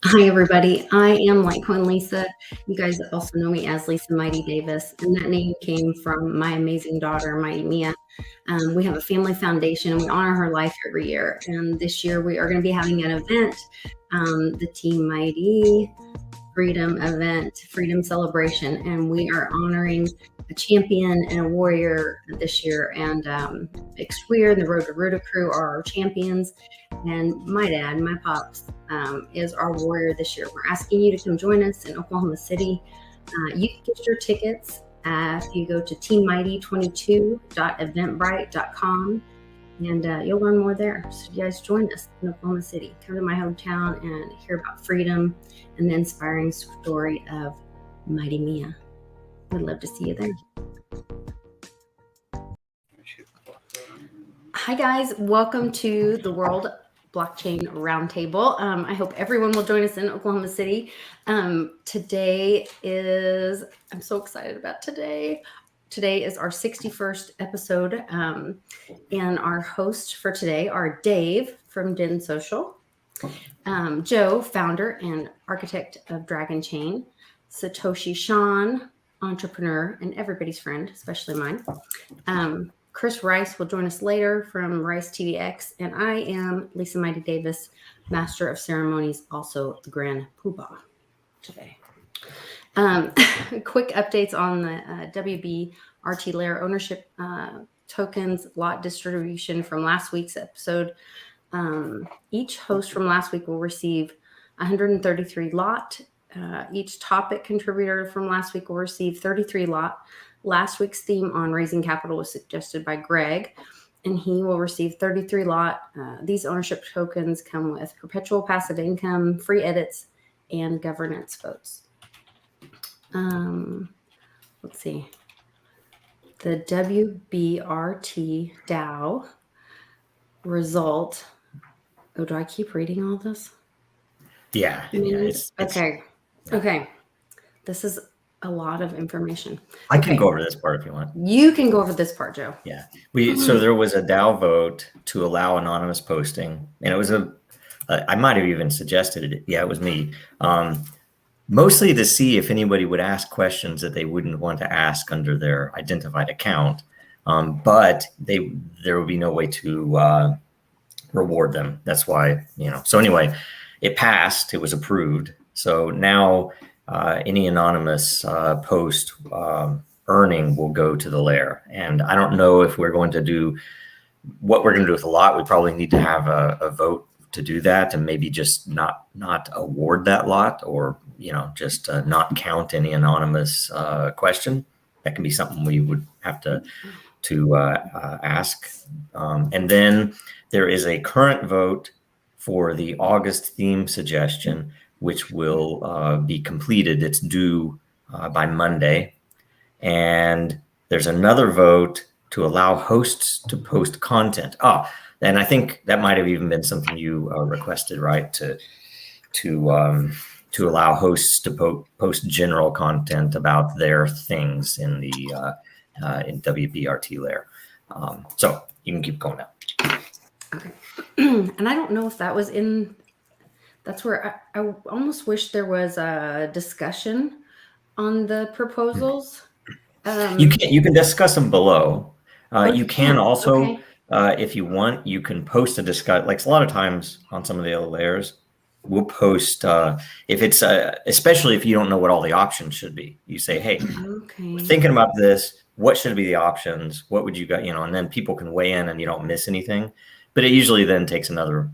Hi, everybody. I am Litecoin Lisa. You guys also know me as Lisa Mighty Davis, and that name came from my amazing daughter, Mighty Mia. We have a family foundation, and we honor her life every year. And this year, we are going to be having an event, the Team Mighty Freedom event, Freedom Celebration, and we are honoring a champion and a warrior this year. And Xqueer and the Road to Ruta crew are our champions. And my dad, my pops, is our warrior this year. We're asking you to come join us in Oklahoma City. You can get your tickets if you go to teammighty22.eventbrite.com, and you'll learn more there. So you guys join us in Oklahoma City. Come to my hometown and hear about freedom and the inspiring story of Mighty Mia. We'd love to see you there. Hi, guys. Welcome to the World Blockchain Roundtable. I hope everyone will join us in Oklahoma City. Today is, I'm so excited about today. Today is our 61st episode, and our hosts for today are Dave from Den Social, Joe, founder and architect of Dragon Chain, Satoshi Sean, entrepreneur and everybody's friend, especially mine. Chris Rice will join us later from Rice TVX, and I am Lisa Mighty Davis, Master of Ceremonies, also the Grand Poobah today. Quick updates on the WBRT layer ownership tokens lot distribution from last week's episode. Each host from last week will receive 133 lot. Each topic contributor from last week will receive 33 lot. Last week's theme on raising capital was suggested by Greg, and he will receive 33 lot. These ownership tokens come with perpetual passive income, free edits, and governance votes. Let's see. The WBRT DAO result. Oh, do I keep reading all this? Yeah. Okay. This is a lot of information. I can go over this part if you want. You can go over this part, Joe. Yeah. So there was a DAO vote to allow anonymous posting, and it was I might have even suggested it. Yeah, it was me. Mostly to see if anybody would ask questions that they wouldn't want to ask under their identified account. But there would be no way to reward them. That's why, so anyway, it passed, it was approved. So now any anonymous post earning will go to the lair. And I don't know if we're going to do what we're going to do with a lot. We probably need to have a vote to do that, and maybe just not award that lot, or just not count any anonymous question. That can be something we would have to ask. And then there is a current vote for the August theme suggestion, which will be completed. It's due by Monday. And there's another vote to allow hosts to post content. And I think that might have even been something you requested, right? To allow hosts to post general content about their things in the in WBRT layer. So you can keep going now. Okay. And I don't know if that was in. That's where I almost wish there was a discussion on the proposals. You can discuss them below. You can also, okay. If you want, you can post a discuss. Like a lot of times on some of the other layers, we'll post if it's especially if you don't know what all the options should be. You say, hey, we're thinking about this. What should be the options? What would you got? And then people can weigh in, and you don't miss anything. But it usually then takes another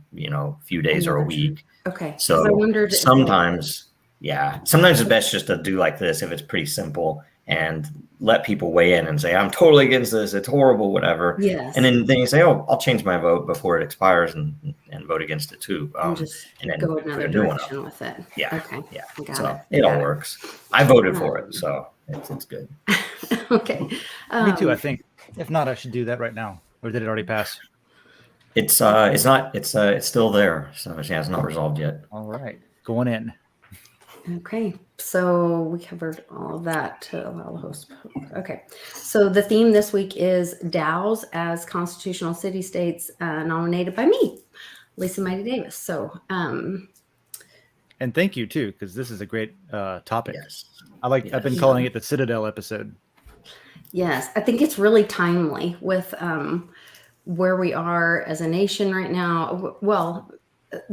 few days or a week. Okay. So I wondered sometimes it's best just to do like this if it's pretty simple, and let people weigh in and say, I'm totally against this, it's horrible, whatever. Yes. And then you say, I'll change my vote before it expires and vote against it too. And then go another direction with it. Yeah. Okay. Yeah. It all works. I voted for it, so it's good. Okay. Me too, I think. If not, I should do that right now. Or did it already pass? It's still there. So it's not resolved yet. All right. Going in. Okay, so we covered all of that to allow the host. Okay, so the theme this week is DAOs as constitutional city-states, nominated by me, Lisa Mighty Davis. So And thank you too, because this is a great topic. Yes. I've been calling it the Citadel episode. Yes, I think it's really timely with where we are as a nation right now. Well,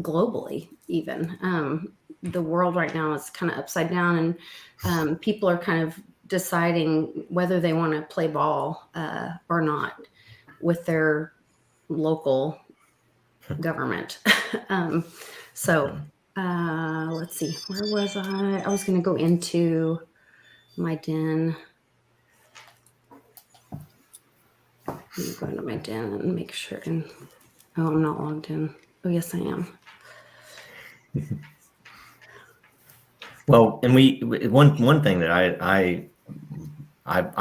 globally, even the world right now is kind of upside down, and people are kind of deciding whether they want to play ball or not with their local government. So let's see, where was I? I was going to go into my den. Let me go into my den and make sure. Oh, I'm not logged in. Oh, yes, I am. Well, and one thing that I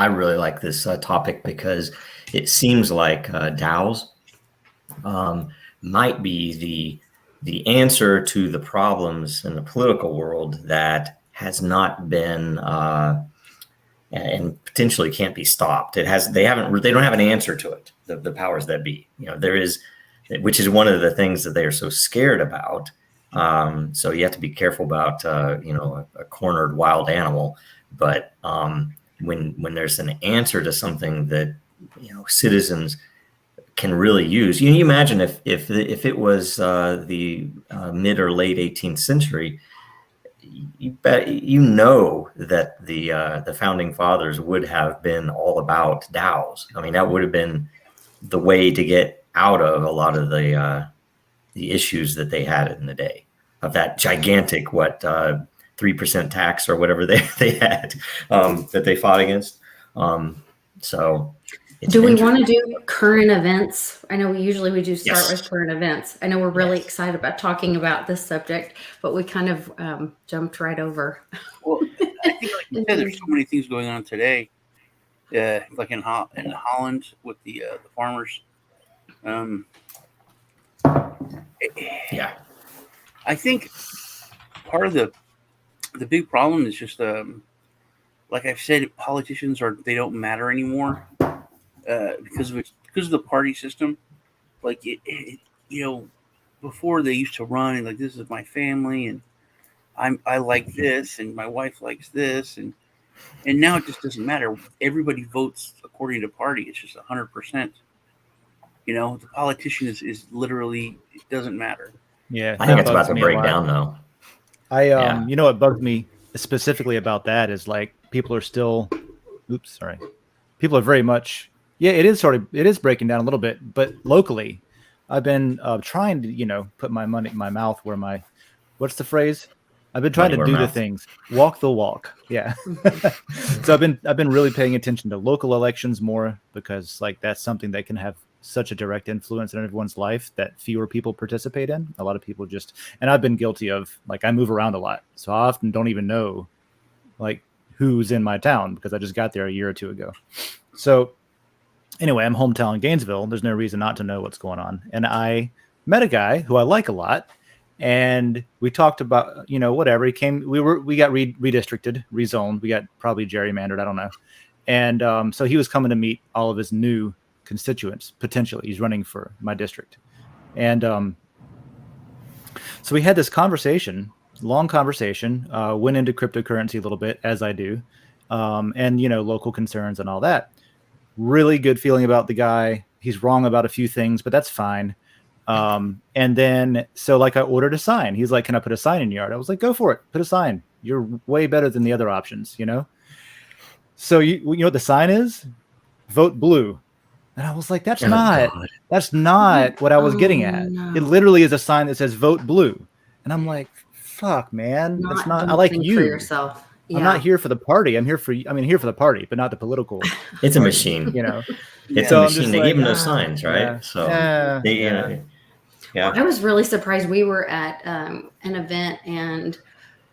really like this topic because it seems like DAOs might be the answer to the problems in the political world that has not been and potentially can't be stopped. They don't have an answer to it. The powers that be, there is, which is one of the things that they are so scared about. So you have to be careful about a cornered wild animal. But when there's an answer to something that citizens can really use, you imagine if it was the mid or late 18th century. You bet that the founding fathers would have been all about DAOs. I mean, that would have been the way to get out of a lot of the issues that they had in the day of that gigantic 3% tax or whatever they had that they fought against. So. Do we want to do current events? I know we do start Yes. with current events. I know we're really excited about talking about this subject, but we kind of jumped right over. Well, I think, like you said, there's so many things going on today, like in Holland with the farmers. Yeah. I think part of the big problem is just like I've said, politicians they don't matter anymore. Because of the party system, like before they used to run and like, this is my family and I like this and my wife likes this and now it just doesn't matter. Everybody votes according to party. It's just 100%. The politician is literally, it doesn't matter. Yeah, I think it's about to break down though. What bugs me specifically about that is like people are very much. Yeah, it is breaking down a little bit, but locally, I've been trying to, put my money in my mouth where what's the phrase? I've been trying to do the things, walk the walk. Yeah. So I've been really paying attention to local elections more because like that's something that can have such a direct influence in everyone's life that fewer people participate in. A lot of people and I've been guilty of, like, I move around a lot. So I often don't even know like who's in my town because I just got there a year or two ago. So anyway, I'm hometown Gainesville. There's no reason not to know what's going on. And I met a guy who I like a lot. And we talked about, whatever. He came, we got redistricted, rezoned. We got probably gerrymandered. I don't know. And so he was coming to meet all of his new constituents, potentially. He's running for my district. And so we had this long conversation, went into cryptocurrency a little bit, as I do, and, local concerns and all that. Really good feeling about the guy. He's wrong about a few things, but that's fine. And then, so like I ordered a sign. He's like, can I put a sign in your yard? I was like, go for it. Put a sign. You're way better than the other options, So you know what the sign is? Vote blue. And I was like, that's not what I was getting at. No. It literally is a sign that says vote blue. And I'm like, fuck, man. That's not, I like you. For yourself. Yeah. I'm not here for the party. I'm here for the party, but not the political. It's a machine. It's a machine. They give them those signs, right? Yeah. So Well, I was really surprised. We were at an event and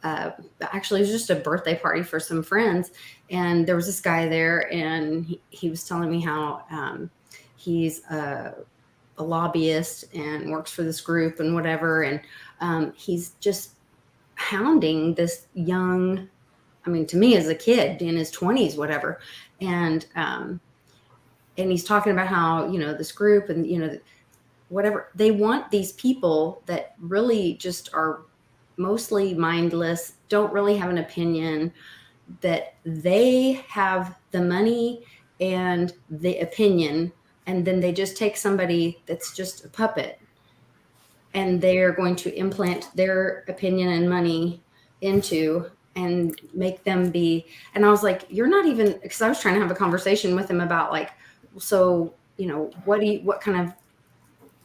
actually it was just a birthday party for some friends. And there was this guy there and he was telling me how he's a lobbyist and works for this group and whatever. And he's just hounding this young, to me as a kid in his 20s, whatever. And he's talking about how, this group and, whatever, they want these people that really just are mostly mindless, don't really have an opinion, that they have the money and the opinion, and then they just take somebody that's just a puppet and they're going to implant their opinion and money into and make them be. And I was like, you're not even, because I was trying to have a conversation with him about like, so, what kind of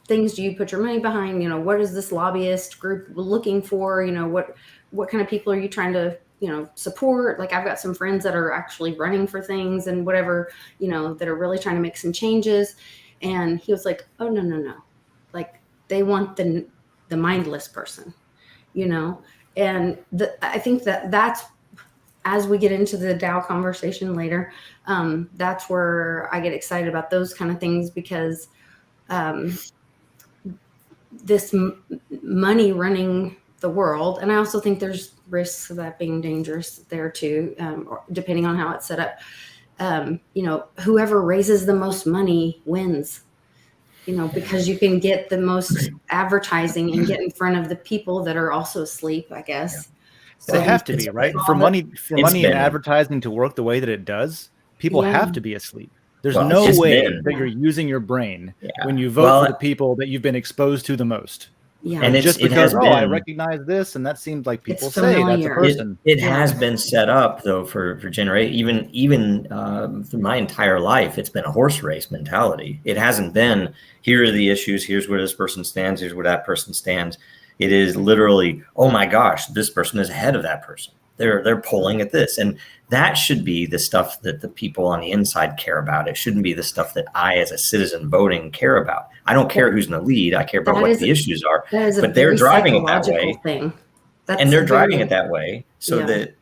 things do you put your money behind? What is this lobbyist group looking for? What kind of people are you trying to, support? Like, I've got some friends that are actually running for things and whatever, that are really trying to make some changes. And he was like, oh, no. Like, they want the mindless person, and I think that's, as we get into the DAO conversation later, that's where I get excited about those kind of things, because this money running the world. And I also think there's risks of that being dangerous there too, or depending on how it's set up. Whoever raises the most money wins, because you can get the most advertising and get in front of the people that are also asleep, I guess. So they have to be, right? For money and advertising to work the way that it does, people have to be asleep. There's no way that you're using your brain when you vote for the people that you've been exposed to the most. Yeah. And just because, I recognize this, and that seems like people say that's a person. It has been set up though for generations. Even through my entire life, it's been a horse race mentality. It hasn't been, here are the issues, here's where this person stands, here's where that person stands. It is literally, oh my gosh, this person is ahead of that person. They're polling at this. And that should be the stuff that the people on the inside care about. It shouldn't be the stuff that I, as a citizen voting, care about. I don't care who's in the lead. I care about what the issues are. But they're driving it that way. And they're driving it that way so that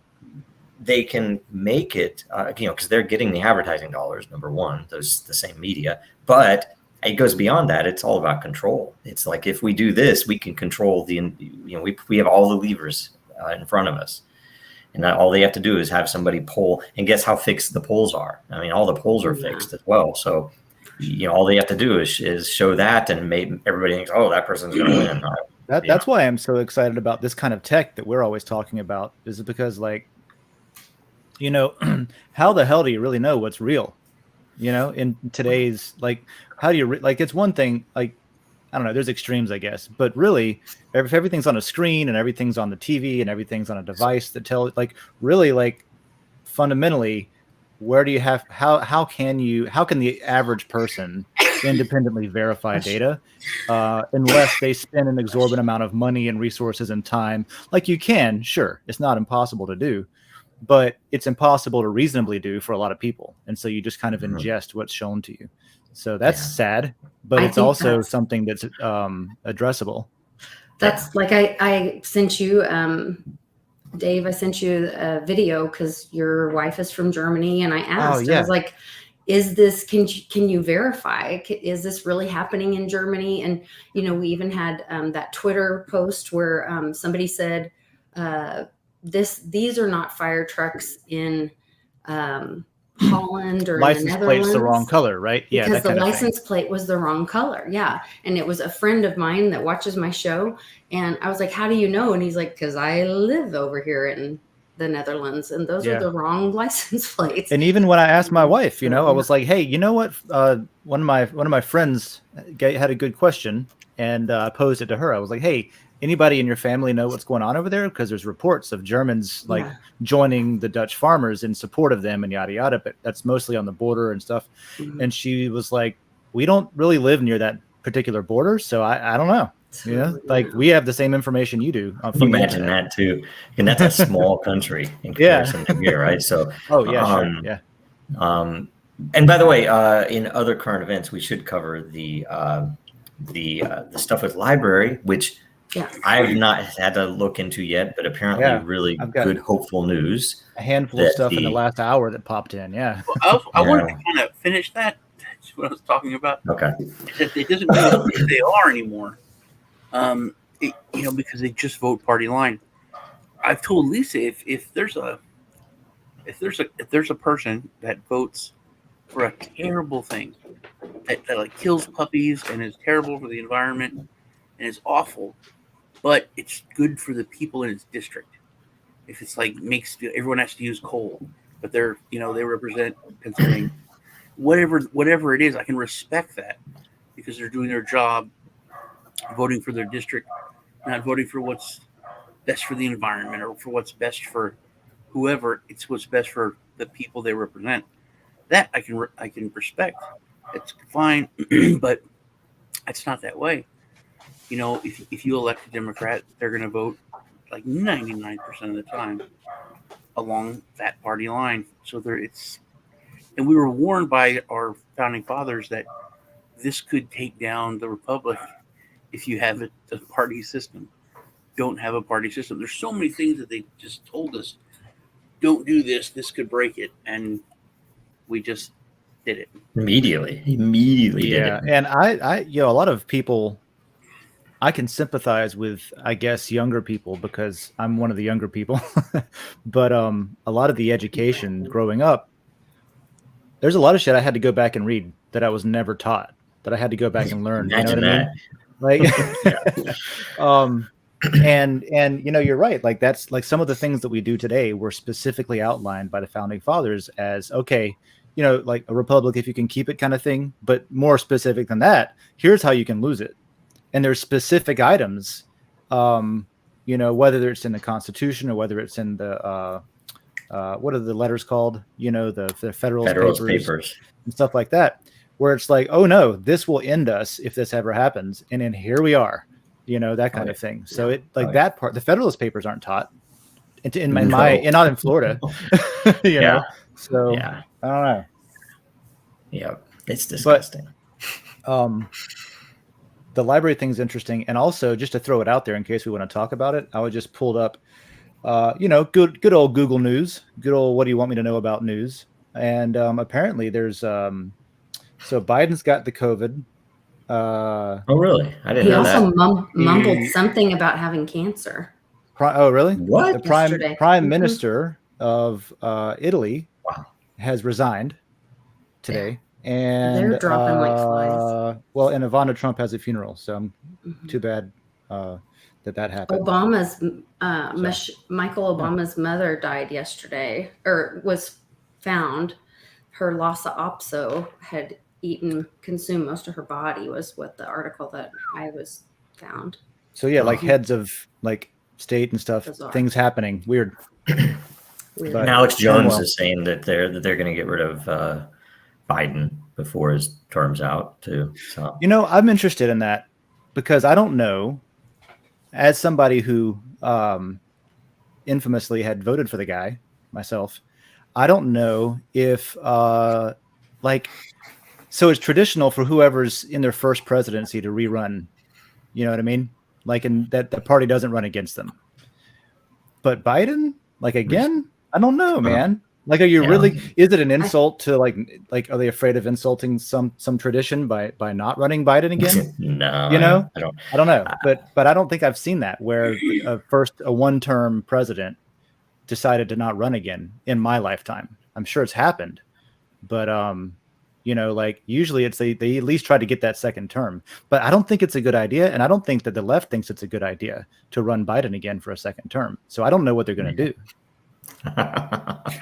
they can make it, because they're getting the advertising dollars, number one, the same media. But it goes beyond that. It's all about control. It's like, if we do this, we can control we have all the levers in front of us. And all they have to do is have somebody poll, and guess how fixed the polls are. I mean, all the polls are fixed as well. So, all they have to do is show that, and everybody thinks, oh, that person's going to win. That's why I'm so excited about this kind of tech that we're always talking about, is because, like, how the hell do you really know what's real? In today's, like, how do you, it's one thing, like, I don't know, there's extremes, I guess, but really, if everything's on a screen and everything's on the TV and everything's on a device that fundamentally, where do you have, how can the average person independently verify data unless they spend an exorbitant amount of money and resources and time? Like, you can, sure, it's not impossible to do, but it's impossible to reasonably do for a lot of people. And so you just kind of ingest what's shown to you. So that's sad, but it's also something that's addressable. That's like, I sent you, Dave, I sent you a video because your wife is from Germany, and I asked, I was like, is this, can you verify? Is this really happening in Germany? And, we even had that Twitter post where somebody said, these are not fire trucks in Holland or license plate's the wrong color, right? Yeah, because the license plate was the wrong color. Yeah, and it was a friend of mine that watches my show, and I was like, "How do you know?" And he's like, "Because I live over here in the Netherlands, and those are the wrong license plates." And even when I asked my wife, I was like, "Hey, you know what? One of my friends had a good question, and I posed it to her. I was like, "Hey, anybody in your family know what's going on over there? Because there's reports of Germans joining the Dutch farmers in support of them and yada yada, but that's mostly on the border and stuff." Mm-hmm. And she was like, "We don't really live near that particular border, so I don't know. Like, we have the same information you do." Can you imagine that too? And that's a small country in comparison to here, right? So, sure. Yeah. And by the way, in other current events, we should cover the stuff with library, which I've not had to look into yet, but apparently really good, hopeful news. A handful of stuff in the last hour that popped in. Yeah. Well, I wanted to kind of finish that. That's what I was talking about. Okay. It doesn't matter who they are anymore. Because they just vote party line. I've told Lisa, if there's a person that votes for a terrible thing that like kills puppies and is terrible for the environment and is awful, but it's good for the people in its district. If it's like everyone has to use coal, but they represent Pennsylvania. Whatever it is, I can respect that because they're doing their job, voting for their district, not voting for what's best for the environment or for what's best for whoever. It's what's best for the people they represent. That I can respect. It's fine, but it's not that way. If you elect a Democrat, they're going to vote like 99% of the time along that party line. So and we were warned by our founding fathers that this could take down the republic if you have a party system. Don't have a party system. There's so many things that they just told us, don't do this. This could break it, and we just did it immediately. Yeah, and I a lot of people, I can sympathize with, I guess, younger people because I'm one of the younger people. But a lot of the education growing up, there's a lot of shit I had to go back and read that I was never taught, that I had to go back and learn. Imagine that. I mean? Like, and you're right. Like that's like some of the things that we do today were specifically outlined by the founding fathers as, okay, like a republic, if you can keep it kind of thing, but more specific than that, here's how you can lose it. And there's specific items, whether it's in the Constitution or whether it's in the, what are the letters called? The Federalist Papers and stuff like that, where it's like, oh no, this will end us if this ever happens. And then here we are, that kind of thing. So that part, the Federalist Papers aren't taught and not in Florida, know? So yeah. I don't know. Yeah. It's disgusting. But, the library thing's interesting. And also just to throw it out there in case we want to talk about it, I would just pulled up, good old Google News, good old, what do you want me to know about news? And apparently there's, so Biden's got the COVID. Oh, really? I didn't know that. He also mumbled something about having cancer. Oh, really? What? The prime minister of Italy has resigned today. Yeah. And they're dropping like flies. Well, and Ivana Trump has a funeral, so too bad that happened. Michael Obama's mother died yesterday, or was found. Her Lhasa Apso had consumed most of her body, was what the article that I was found. So yeah, like heads of like state and stuff, bizarre. Things happening, weird. And Alex Jones is saying that they're going to get rid of Biden before his term's out too. So I'm interested in that because I don't know, as somebody who infamously had voted for the guy myself, I don't know if so it's traditional for whoever's in their first presidency to rerun, you know what I mean? Like, and that the party doesn't run against them. But Biden, like again, I don't know, man. Like, are you really? Is it an insult to like? Are they afraid of insulting some tradition by not running Biden again? No, I don't know. But I don't think I've seen that where a one-term president decided to not run again in my lifetime. I'm sure it's happened, but like usually it's they at least try to get that second term. But I don't think it's a good idea, and I don't think that the left thinks it's a good idea to run Biden again for a second term. So I don't know what they're going to do.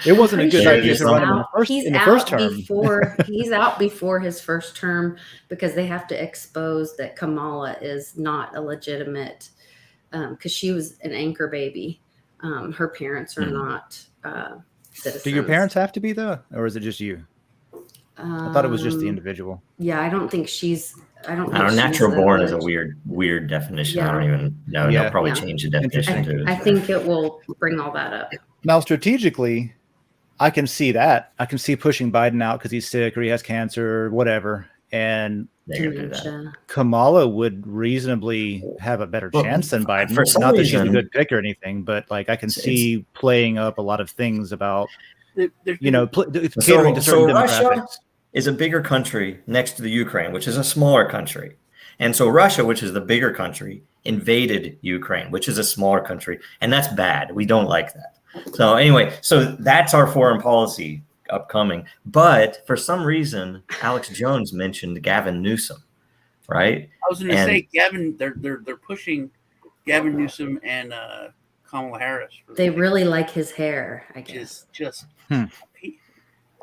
It wasn't a good idea to run him in the first term. He's out before his first term because they have to expose that Kamala is not a legitimate, because she was an anchor baby. Her parents are not citizens. Do your parents have to be though, or is it just you? I thought it was just the individual. Yeah, I don't think she's. I don't. Natural born is a weird definition. Yeah. I don't even know. They'll probably change the definition to it. I think it will bring all that up. Now, strategically, I can see that. I can see pushing Biden out because he's sick or he has cancer or whatever. And Kamala would reasonly have a better chance than Biden. Not that she's a good pick or anything, but like I can see playing up a lot of things about, catering to certain demographics. Russia is a bigger country next to the Ukraine, which is a smaller country. And so Russia, which is the bigger country, invaded Ukraine, which is a smaller country. And that's bad. We don't like that. So anyway, that's our foreign policy upcoming. But for some reason, Alex Jones mentioned Gavin Newsom, right? I was going to say, Gavin, they're pushing Gavin Newsom and Kamala Harris. They really like his hair, I Which guess. is just, Hmm.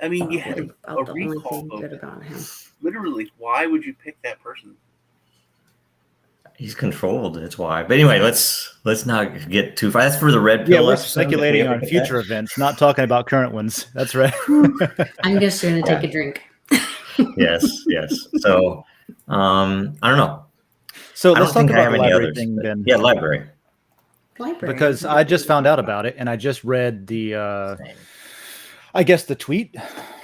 I mean, you had Probably a about the only recall thing vote. good about him. Literally, why would you pick that person? He's controlled. That's why. But anyway, let's not get too far. That's for the red Yeah, pill. we're episode, if we speculating ever on get future that. events, not talking about current ones. That's right. I'm just going to take a drink. Yes. So, I don't know. So I let's don't talk think I about have the any library others. thing but- then. Yeah, library. Library. Because I just found out about it, and I just read the, I guess the tweet.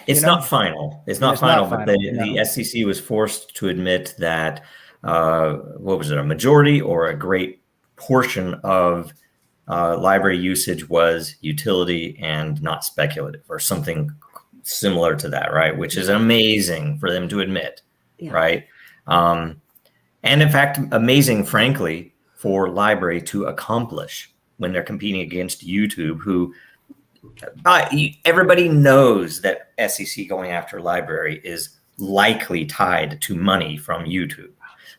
It's you know? not final. It's Yeah, not it's not final, but final, the no. SEC was forced to admit that what was it, a majority or a great portion of library usage was utility and not speculative, or something similar to that, right? Which is amazing for them to admit, Yeah. right? And in fact, amazing, frankly, for library to accomplish when they're competing against YouTube, who everybody knows that SEC going after library is likely tied to money from YouTube.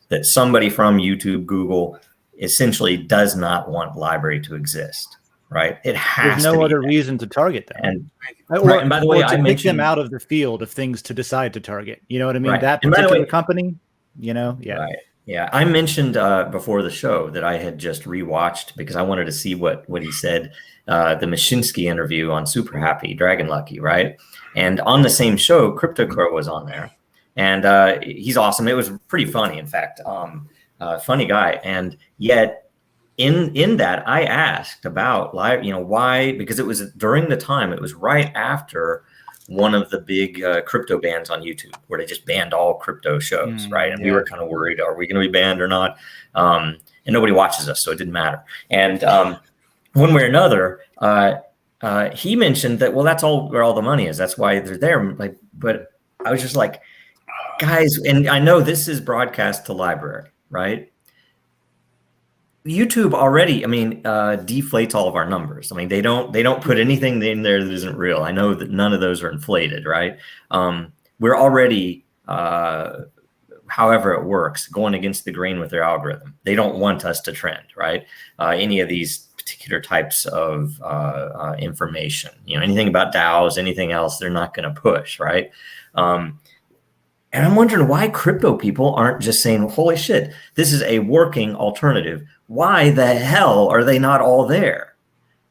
That somebody from YouTube, Google, essentially does not want library to exist, right? It has There's no to be other that. reason to target them. And Or, and by the way, or to I pick mentioned them out of the field of things to decide to target. You know what I mean? Right. That And by the particular way- company, you know? Yeah. Right. Yeah. I mentioned before the show that I had just rewatched because I wanted to see what he said, the Mashinsky interview on Super Happy, Dragon Lucky, right? And on the same show, Crypto Crow was on there. And he's awesome. It was pretty funny, in fact. Funny guy. And yet in that, I asked about live, why, because it was during the time, it was right after one of the big crypto bans on YouTube, where they just banned all crypto shows, right? And we yeah. were kind of worried, are we going to be banned or not? And nobody watches us, so it didn't matter. And one way or another, he mentioned that, well, that's all where all the money is. That's why they're there. Like, but I was just like, guys, and I know this is broadcast to library, right? YouTube already, deflates all of our numbers. I mean, they don't put anything in there that isn't real. I know that none of those are inflated, right? We're already, however it works, going against the grain with their algorithm. They don't want us to trend, right? Any of these particular types of information, anything about DAOs, anything else, they're not going to push, right? And I'm wondering why crypto people aren't just saying, holy shit, this is a working alternative. Why the hell are they not all there?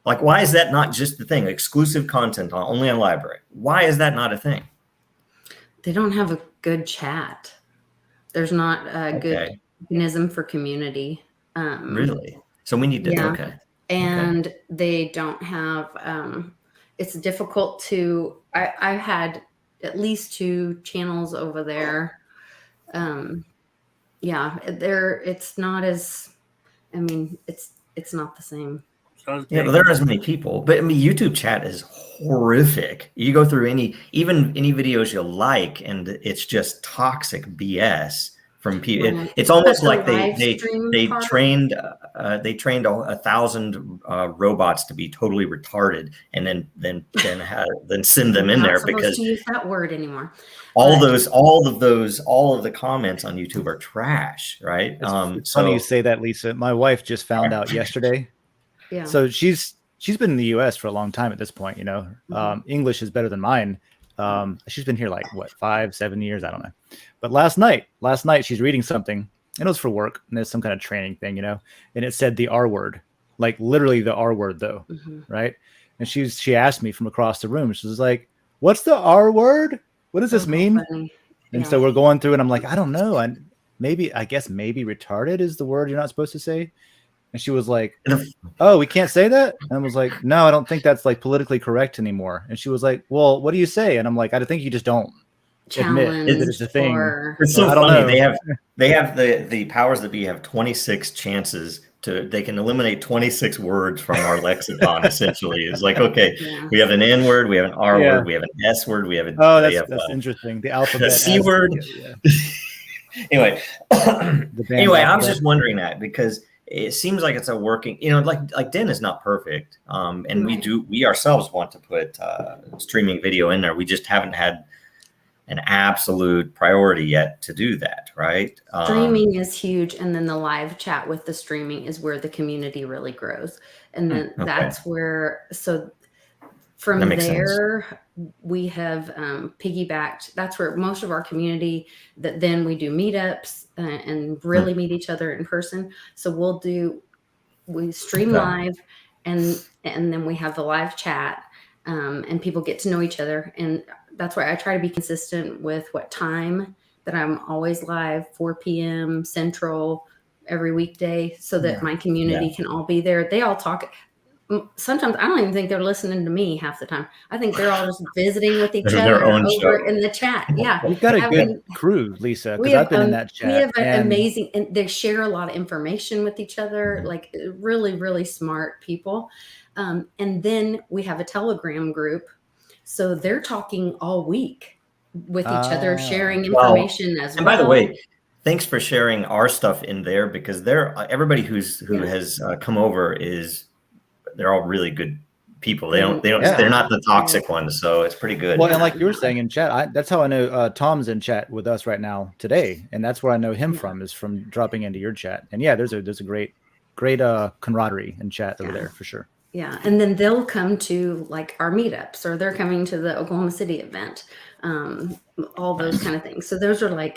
Like, why is that not just the thing? Exclusive content only on library. Why is that not a thing? They don't have a good chat. There's not a good mechanism for community. Really? So we need to, Yeah. And they don't have, it's difficult to, I've had at least 2 channels over there. It's not as, it's not the same. Yeah, but there aren't as many people. But YouTube chat is horrific. You go through any videos you like, and it's just toxic BS from people. Right. It's almost But like the they live stream part? trained 1,000 robots to be totally retarded, and then send them in Not there supposed because to use that word anymore. all of the comments on YouTube are trash, right? It's funny you say that, Lisa. My wife just found out yesterday. Yeah. So she's been in the U.S. for a long time at this point. English is better than mine. She's been here like 5-7 years, I don't know. But last night she's reading something, and it was for work, and there's some kind of training thing, and it said the R word, like literally the R word though, right? And she asked me from across the room. She was like, "What's the R word? What does this mean?" Funny. And Yeah. so we're going through, and I'm like, I don't know. And I guess maybe retarded is the word you're not supposed to say. And she was like, "Oh, we can't say that?" And I was like, "No, I don't think that's like politically correct anymore." And she was like, "Well, what do you say?" And I'm like, "I think you just don't admit that it's a thing." It's so I don't funny. know. They have the powers that be have 26 chances they can eliminate 26 words from our lexicon. Essentially, it's like, okay, we have an N word, we have an R word, we have an S word, we have a that's interesting. The alphabet, a C word. Anyway, I was just wondering that because it seems like it's a working, like Den is not perfect. And we ourselves want to put streaming video in there. We just haven't had an absolute priority yet to do that, right? Streaming is huge, and then the live chat with the streaming is where the community really grows, and then that's where, so from there we have piggybacked. That's where most of our community, that then we do meetups and really meet each other in person. So we stream live, and then we have the live chat, and people get to know each other. And that's why I try to be consistent with what time that I'm always live, 4 p.m. Central every weekday, so that my community can all be there. They all talk. Sometimes I don't even think they're listening to me half the time. I think they're all just visiting with each other over in the chat. Yeah. We've got a good crew, Lisa, because I've been in that chat. We have an amazing, and they share a lot of information with each other, like really, really smart people. And then we have a Telegram group. So they're talking all week with each other, sharing information as well. And by the way, thanks for sharing our stuff in there, because everybody who has come over they're all really good people. They're not the toxic ones. So it's pretty good. Well, and like you were saying in chat, that's how I know Tom's in chat with us right now today. And that's where I know him from, is from dropping into your chat. And yeah, there's a great camaraderie in chat over there for sure. Yeah. And then they'll come to like our meetups, or they're coming to the Oklahoma City event, all those kind of things. So those are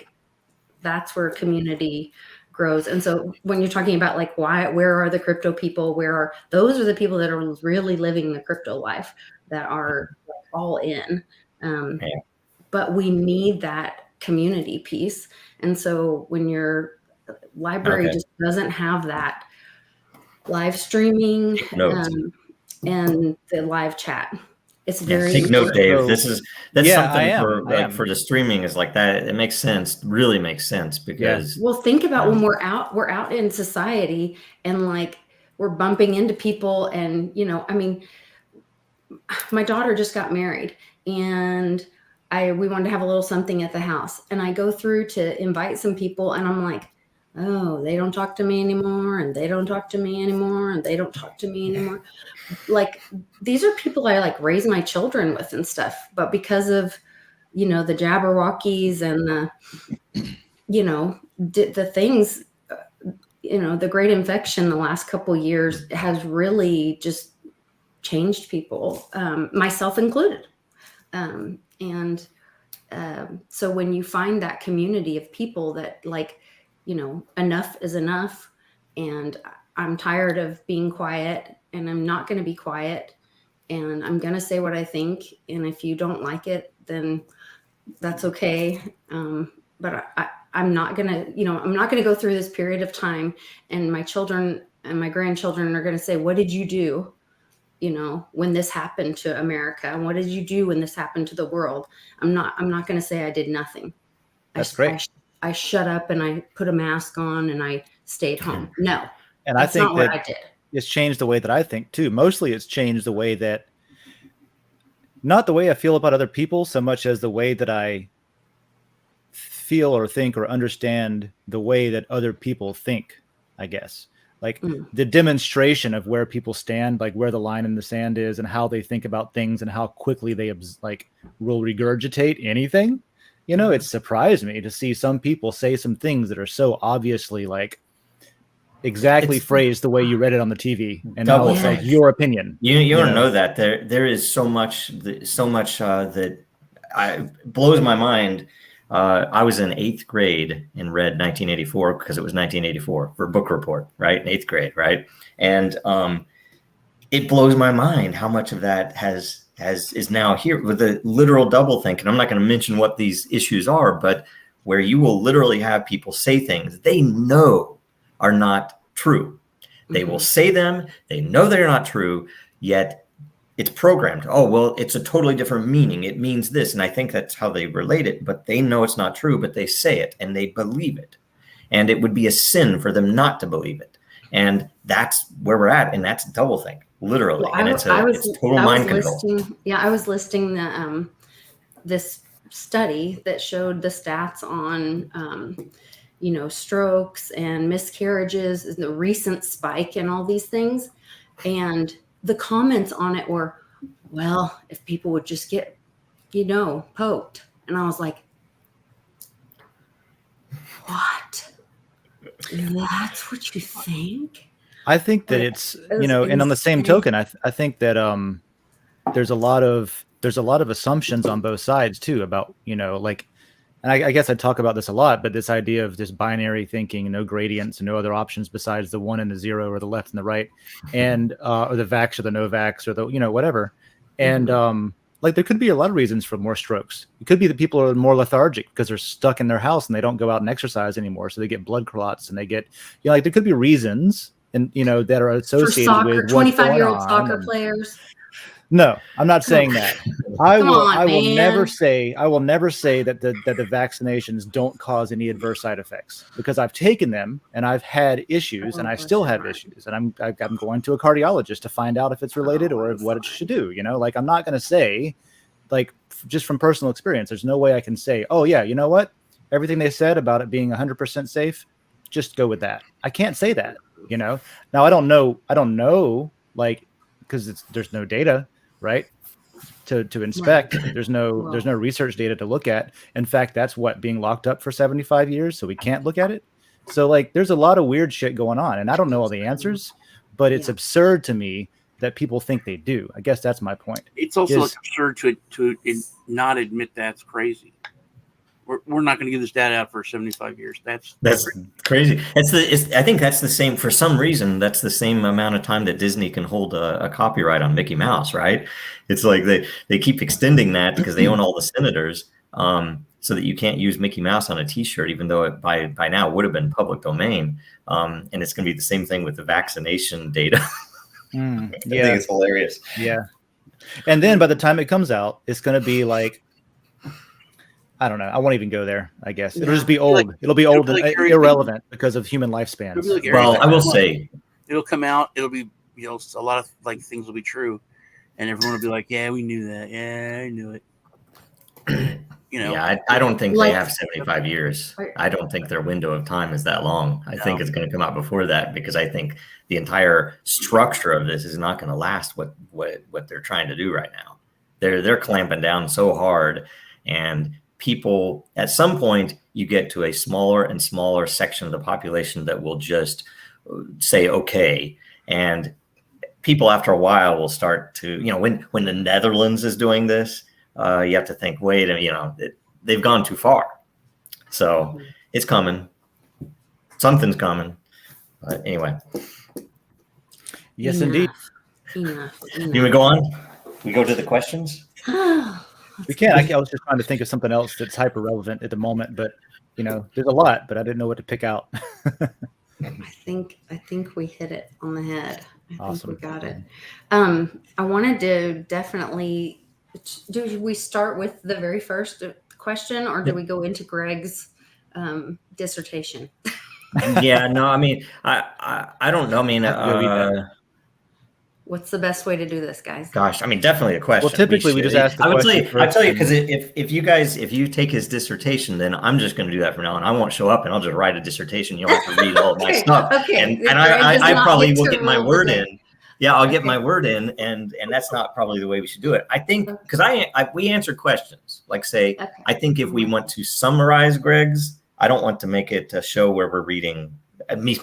that's where community grows. And so when you're talking about like where are the crypto people, those are the people that are really living the crypto life, that are all in. But we need that community piece. And so when your library just doesn't have that live streaming and the live chat, it's very take note, Dave. That's something for the streaming is like that. It makes sense, really makes sense, because well, think about when we're out in society, and like we're bumping into people, and I mean, my daughter just got married, and we wanted to have a little something at the house, and I go through to invite some people, and I'm like, oh, they don't talk to me anymore, and they don't talk to me anymore, and they don't talk to me anymore. Like, these are people I like raise my children with and stuff, but because of the Jabberwockies and the things, the great infection the last couple years has really just changed people, myself included. So when you find that community of people that like, enough is enough, and I'm tired of being quiet, and I'm not going to be quiet, and I'm going to say what I think. And if you don't like it, then that's okay. But I'm not going to go through this period of time, and my children and my grandchildren are going to say, what did you do, when this happened to America? And what did you do when this happened to the world? I'm not going to say I did nothing. That's great. I shut up and I put a mask on and I stayed home. No. And I think that I did. It's changed the way that I think too. Mostly it's changed the way that, not the way I feel about other people so much as the way that I feel or think or understand the way that other people think, I guess. Like the demonstration of where people stand, like where the line in the sand is, and how they think about things, and how quickly they will regurgitate anything. It surprised me to see some people say some things that are so obviously like exactly phrased the way you read it on the TV, and now it's like your opinion. You don't know that there is so much that blows my mind. I was in 8th grade and read 1984 because it was 1984 for book report, right? In 8th grade, right? And it blows my mind how much of that is now here with the literal doublethink. And I'm not going to mention what these issues are, but where you will literally have people say things they know are not true. They will say them, they know they're not true, yet it's programmed. Oh, well, it's a totally different meaning. It means this. And I think that's how they relate it, but they know it's not true, but they say it and they believe it. And it would be a sin for them not to believe it. And that's where we're at. And that's doublethink, literally. Well, and it's total mind control. I was listing this study that showed the stats on, strokes and miscarriages, and the recent spike and all these things. And the comments on it were, well, if people would just get, poked. And I was like, What? That's what you think? I think that it's, you know, and on the same token, I think that there's a lot of assumptions on both sides too about, you know, like, and I guess I talk about this a lot, but this idea of this binary thinking, no gradients, no other options besides the 1 and the 0 or the left and the right, and or the vax or the no vax or the, you know, whatever. And like there could be a lot of reasons for more strokes. It could be that people are more lethargic because they're stuck in their house and they don't go out and exercise anymore, so they get blood clots and they get, you know, like there could be reasons, and you know, that are associated with 25-year-old soccer players. No, I'm not saying that. I will never say that the vaccinations don't cause any adverse side effects, because I've taken them and I've had issues and I still have issues, and I'm going to a cardiologist to find out if it's related or what it should do. You know, like I'm not going to say, like, just from personal experience, there's no way I can say, oh yeah, you know what, everything they said about it being 100% safe, just go with that. I can't say that. You know, now I don't know, like, because there's no data, right, to inspect. Right. There's no research data to look at. In fact, that's what, being locked up for 75 years, so we can't look at it. So like there's a lot of weird shit going on, and I don't know all the answers, but it's absurd to me that people think they do. I guess that's my point. It's also absurd to not admit that's crazy. We're not going to give this data out for 75 years. That's crazy. I think that's the same, for some reason, that's the same amount of time that Disney can hold a copyright on Mickey Mouse, right? It's like they keep extending that because they own all the senators, so that you can't use Mickey Mouse on a t-shirt, even though it by now would have been public domain. And it's going to be the same thing with the vaccination data. I think it's hilarious. Yeah. And then by the time it comes out, it's going to be like, I don't know. I won't even go there. I guess it'll just be old. It'll be old and irrelevant because of human lifespans. Well, I will say it'll come out. It'll be, you know, a lot of like things will be true, and everyone will be like, "Yeah, we knew that. Yeah, I knew it." You know. Yeah, I don't think they have 75 years. I don't think their window of time is that long. I think it's going to come out before that, because I think the entire structure of this is not going to last what they're trying to do right now. They're clamping down so hard, and people, at some point, you get to a smaller and smaller section of the population that will just say okay, and people after a while will start to, you know, when the Netherlands is doing this, you have to think, wait, you know, they've gone too far. So it's coming. Something's coming. But anyway. Yes, indeed. Enough. Do we go on? We go to the questions? We can. I was just trying to think of something else that's hyper relevant at the moment, but you know, there's a lot, but I didn't know what to pick out. I think we hit it on the head. Awesome. I think we got it. I wanted to definitely. Do we start with the very first question, or do we go into Greg's dissertation? Yeah, no, I mean, I don't know. I mean, what's the best way to do this, guys? Gosh, I mean, definitely a question. Well, typically we just ask the question. I tell you, because if you take his dissertation, then I'm just going to do that from now on. I won't show up, and I'll just write a dissertation. You'll have to read all of my stuff. Okay. And I probably will get my word in. Yeah, I'll get my word in, and that's not probably the way we should do it. I think, because we answer questions. Like, say, I think if we want to summarize Greg's, I don't want to make it a show where we're reading,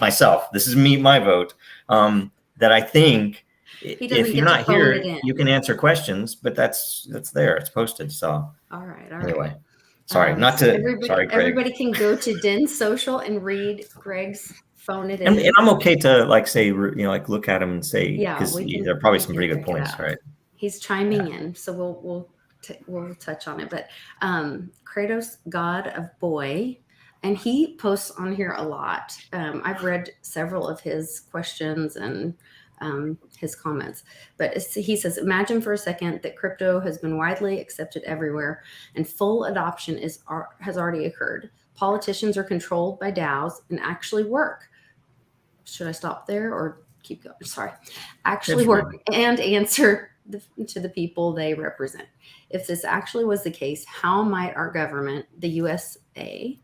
myself, this is my vote, that I think if you're not here, you can answer questions, but that's there. It's posted. So all right. Anyway, sorry, sorry, Greg. Everybody can go to Den's social and read Greg's. Phone it in. And I'm okay to like say, you know, like look at him and say, because there are probably some pretty good points, right? He's chiming in, so we'll touch on it. But Kratos, God of Boy, and he posts on here a lot. I've read several of his questions and his comments, but he says, imagine for a second that crypto has been widely accepted everywhere and full adoption has already occurred. Politicians are controlled by DAOs and actually work. Should I stop there or keep going? Sorry. Actually work and answer to the people they represent. If this actually was the case, how might our government, the USA,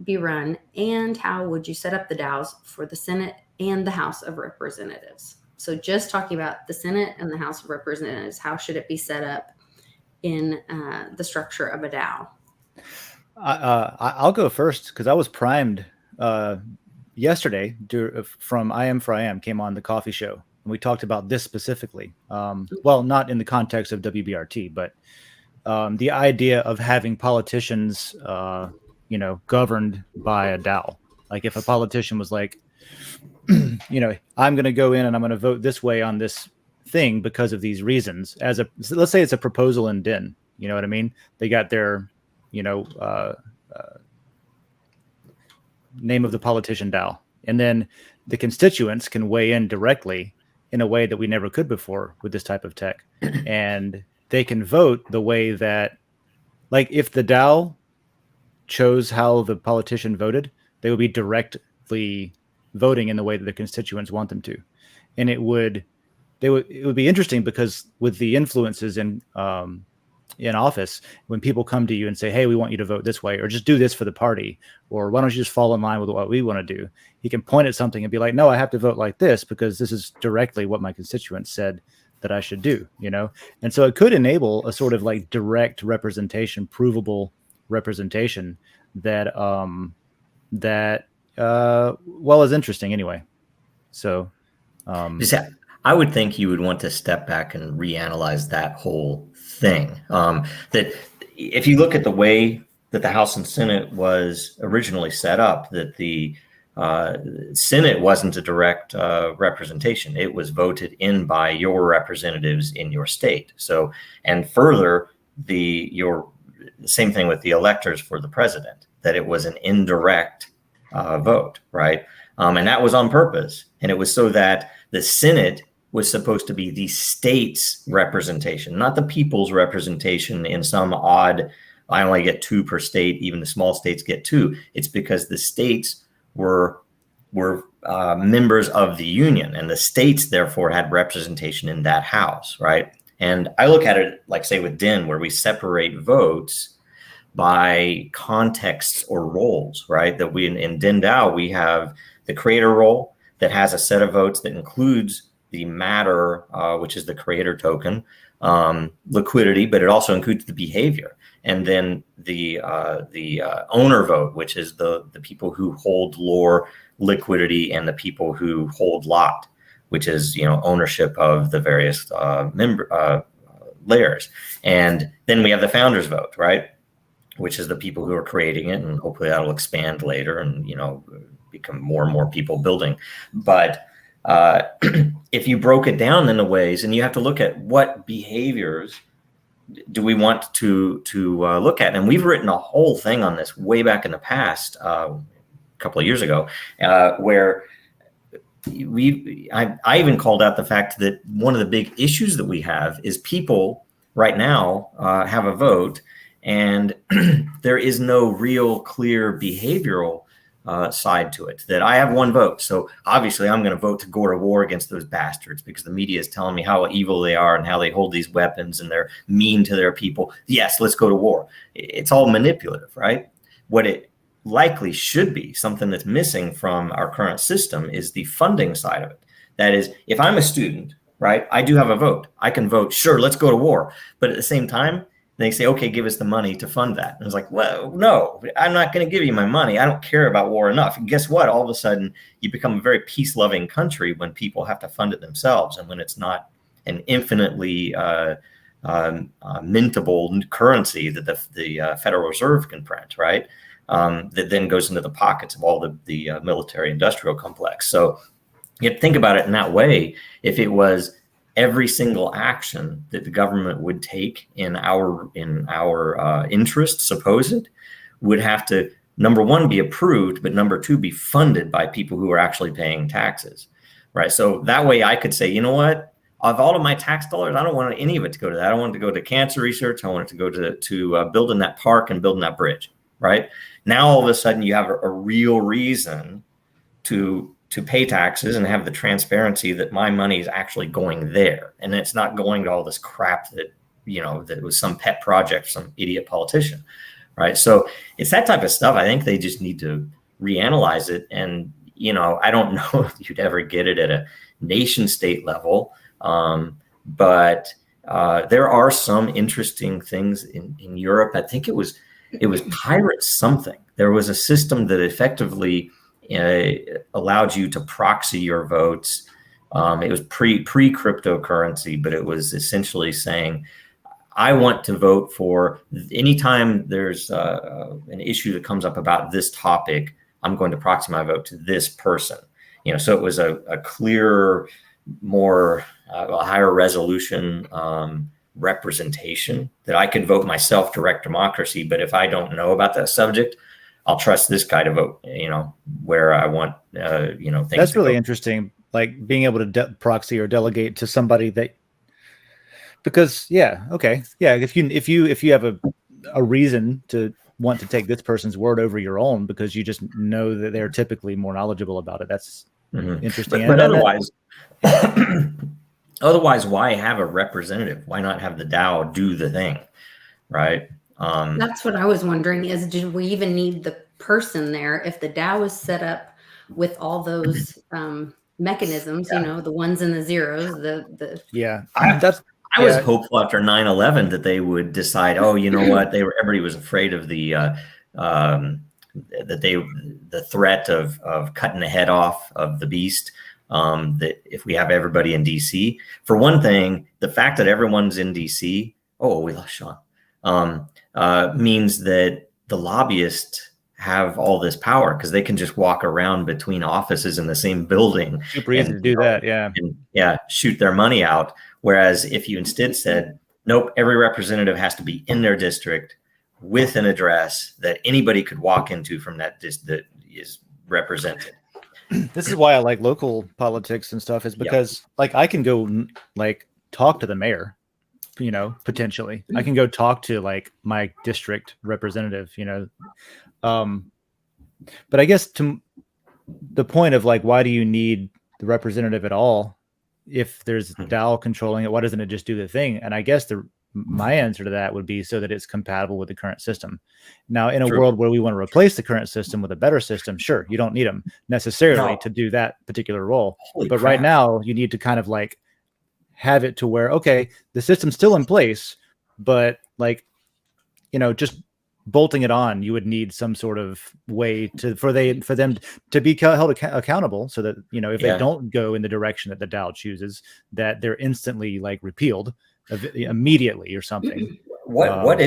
be run, and how would you set up the DAOs for the Senate and the House of Representatives? So just talking about the Senate and the House of Representatives, how should it be set up in the structure of a DAO? I'll go first because I was primed yesterday from I Am for I Am came on the coffee show, and we talked about this specifically. Well, not in the context of WBRT, but the idea of having politicians, governed by a DAO. Like if a politician was like, I'm going to go in and I'm going to vote this way on this thing because of these reasons. Let's say it's a proposal in DIN. You know what I mean? They got their, name of the politician DAO, and then the constituents can weigh in directly in a way that we never could before with this type of tech, and they can vote the way that, like, if the DAO chose how the politician voted, they would be directly voting in the way that the constituents want them to, and it would be interesting because with the influences in office, when people come to you and say, hey, we want you to vote this way, or just do this for the party, or why don't you just fall in line with what we want to do, you can point at something and be like, no, I have to vote like this because this is directly what my constituents said that I should do, and so it could enable a sort of like direct representation, provable representation that is interesting anyway. So I would think you would want to step back and reanalyze that whole thing. That if you look at the way that the House and Senate was originally set up, that the Senate wasn't a direct representation. It was voted in by your representatives in your state. So, and further, the same thing with the electors for the president, that it was an indirect vote, right? And that was on purpose. And it was so that the Senate was supposed to be the state's representation, not the people's representation in some odd, I only get 2 per state, even the small states get 2. It's because the states were members of the union, and the states therefore had representation in that house, right? And I look at it like, say, with DIN, where we separate votes by contexts or roles, right? That we in DIN DAO, we have the creator role that has a set of votes that includes the matter, which is the creator token, liquidity, but it also includes the behavior. And then the owner vote, which is the people who hold lore, liquidity, and the people who hold lot, which is ownership of the various layers. And then we have the founders vote, right, which is the people who are creating it, and hopefully that'll expand later and become more and more people building. But if you broke it down in a ways, and you have to look at what behaviors do we want to look at, and we've written a whole thing on this way back in the past, a couple of years ago, where I even called out the fact that one of the big issues that we have is people right now have a vote, and there is no real clear behavioral side to it, that I have one vote. So obviously I'm going to vote to go to war against those bastards because the media is telling me how evil they are and how they hold these weapons and they're mean to their people. Yes, let's go to war. It's all manipulative, right? What it likely should be, something that's missing from our current system, is the funding side of it. That is, if I'm a student, right, I do have a vote. I can vote, sure, let's go to war. But at the same time, they say, okay, give us the money to fund that. And it's like, well, no, I'm not going to give you my money. I don't care about war enough. And guess what? All of a sudden, you become a very peace-loving country when people have to fund it themselves, and when it's not an infinitely mintable currency that the Federal Reserve can print, right? That then goes into the pockets of all the military-industrial complex. So you have to think about it in that way. If it was every single action that the government would take in our interest, supposed, would have to, number one, be approved, but number two, be funded by people who are actually paying taxes, right? So that way I could say, you know what, of all of my tax dollars, I don't want any of it to go to that. I don't want it to go to cancer research. I want it to go to building that park and building that bridge, right? Now all of a sudden you have a real reason to pay taxes and have the transparency that my money is actually going there. And it's not going to all this crap that, that was some pet project, some idiot politician, right? So it's that type of stuff. I think they just need to reanalyze it. And, I don't know if you'd ever get it at a nation state level. But there are some interesting things in Europe. I think it was it was pirate something. There was a system that effectively allowed you to proxy your votes. It was pre cryptocurrency, but it was essentially saying, I want to vote for anytime there's an issue that comes up about this topic, I'm going to proxy my vote to this person. So it was a clearer, more a higher resolution representation that I could vote myself, direct democracy. But if I don't know about that subject, I'll trust this guy to vote, where I want, things. That's really interesting. Like being able to proxy or delegate to somebody that, because if you have a reason to want to take this person's word over your own because you just know that they're typically more knowledgeable about it. That's interesting. But otherwise, otherwise, why have a representative? Why not have the DAO do the thing, right? That's what I was wondering is, do we even need the person there if the DAO is set up with all those mechanisms, the ones and the zeros, I was hopeful after 9/11 that they would decide, oh, you know what? Everybody was afraid of the threat of cutting the head off of the beast. That if we have everybody in DC, for one thing, the fact that everyone's in DC, we lost Sean, means that the lobbyists have all this power because they can just walk around between offices in the same building. Super easy to do that, and shoot their money out. Whereas if you instead said, nope, every representative has to be in their district with an address that anybody could walk into from that that is represented. This is why I like local politics and stuff, is because I can go talk to the mayor, potentially. I can go talk to my district representative, but I guess to the point of why do you need the representative at all? If there's DAO controlling it, why doesn't it just do the thing? And I guess my answer to that would be so that it's compatible with the current system. Now, in a world where we want to replace the current system with a better system, sure, you don't need them necessarily to do that particular role. But right now, you need to kind of have it to where, okay, the system's still in place, but just bolting it on, you would need some sort of way for them to be held accountable, so that if they don't go in the direction that the DAO chooses, that they're instantly immediately or something. What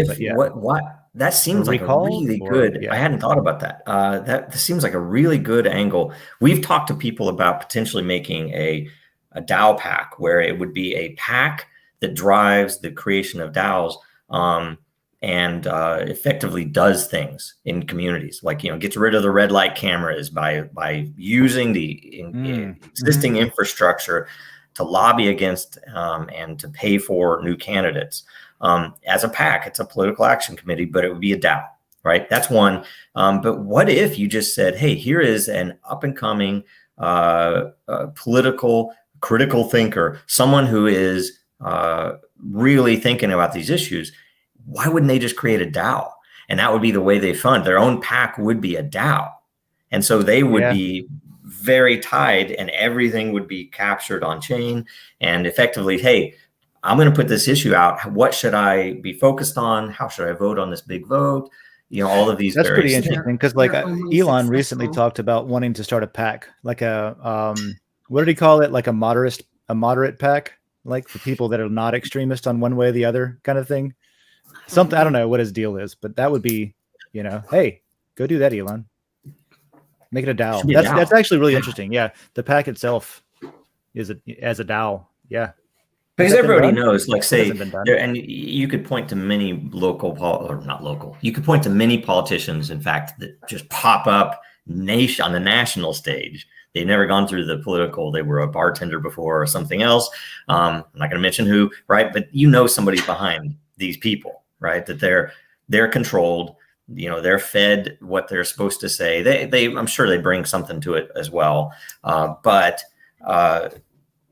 that seems like a really good. I hadn't thought about that. That seems like a really good angle. We've talked to people about potentially making a DAO pack where it would be a pack that drives the creation of DAOs. And effectively does things in communities, gets rid of the red light cameras by using the existing infrastructure to lobby against and to pay for new candidates. As a PAC, it's a political action committee, but it would be a DAO, right? That's one. But what if you just said, hey, here is an up and coming political critical thinker, someone who is really thinking about these issues. Why wouldn't they just create a DAO? And that would be the way they fund. Their own PAC would be a DAO. And so they would be very tied and everything would be captured on chain. And effectively, hey, I'm going to put this issue out. What should I be focused on? How should I vote on this big vote? All of these. That's pretty interesting because Elon recently talked about wanting to start a PAC, what did he call it? Like a moderate PAC, for people that are not extremist on one way or the other kind of thing. Something, I don't know what his deal is, but that would be, hey, go do that, Elon. Make it a DAO. That's actually really interesting. Yeah, the PAC itself is as a DAO. Yeah, because everybody knows, say, and you could point to many you could point to many politicians, in fact, that just pop up on the national stage. They've never gone through the political. They were a bartender before or something else. I'm not going to mention who, right? But somebody's behind these people. Right, that they're controlled, they're fed what they're supposed to say. They I'm sure they bring something to it as well. But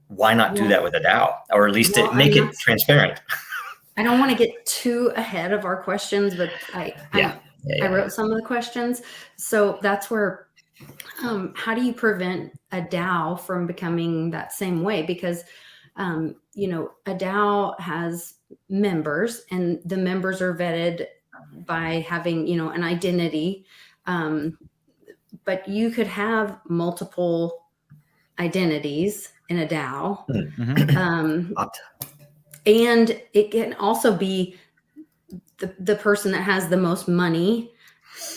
why not do that with a DAO, or at least make it transparent? I don't want to get too ahead of our questions, but I wrote some of the questions. So that's where, how do you prevent a DAO from becoming that same way? Because, a DAO has members and the members are vetted by having, an identity. But you could have multiple identities in a DAO. And it can also be the person that has the most money,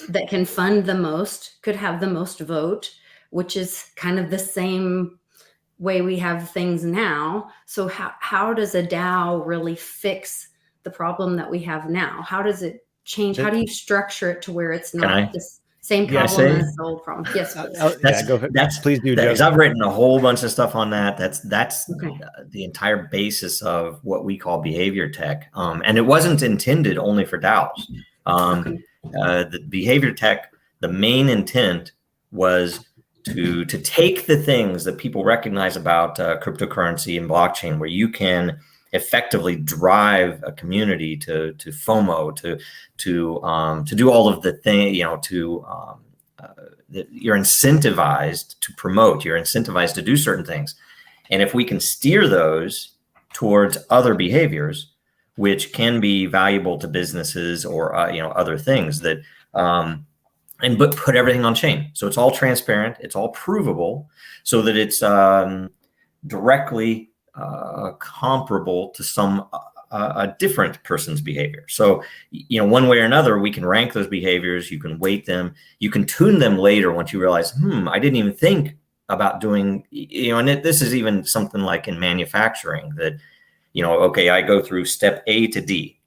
that can fund the most, could have the most vote, which is kind of the same way we have things now. So how does a DAO really fix the problem that we have now? How does it change? How do you structure it to where it's not the same problem as the old problem? Yes, please. Please do. Because I've written a whole bunch of stuff on that. That's the entire basis of what we call behavior tech, and it wasn't intended only for DAOs. The behavior tech, the main intent was to take the things that people recognize about cryptocurrency and blockchain, where you can effectively drive a community to FOMO, to do all of the thing, you're incentivized to promote, you're incentivized to do certain things. And if we can steer those towards other behaviors, which can be valuable to businesses or other things that but put everything on chain, so it's all transparent, it's all provable, so that it's directly comparable to some a different person's behavior. So one way or another, we can rank those behaviors, you can weight them, you can tune them later once you realize, I didn't even think about doing, and this is even something like in manufacturing that, okay, I go through step A to D.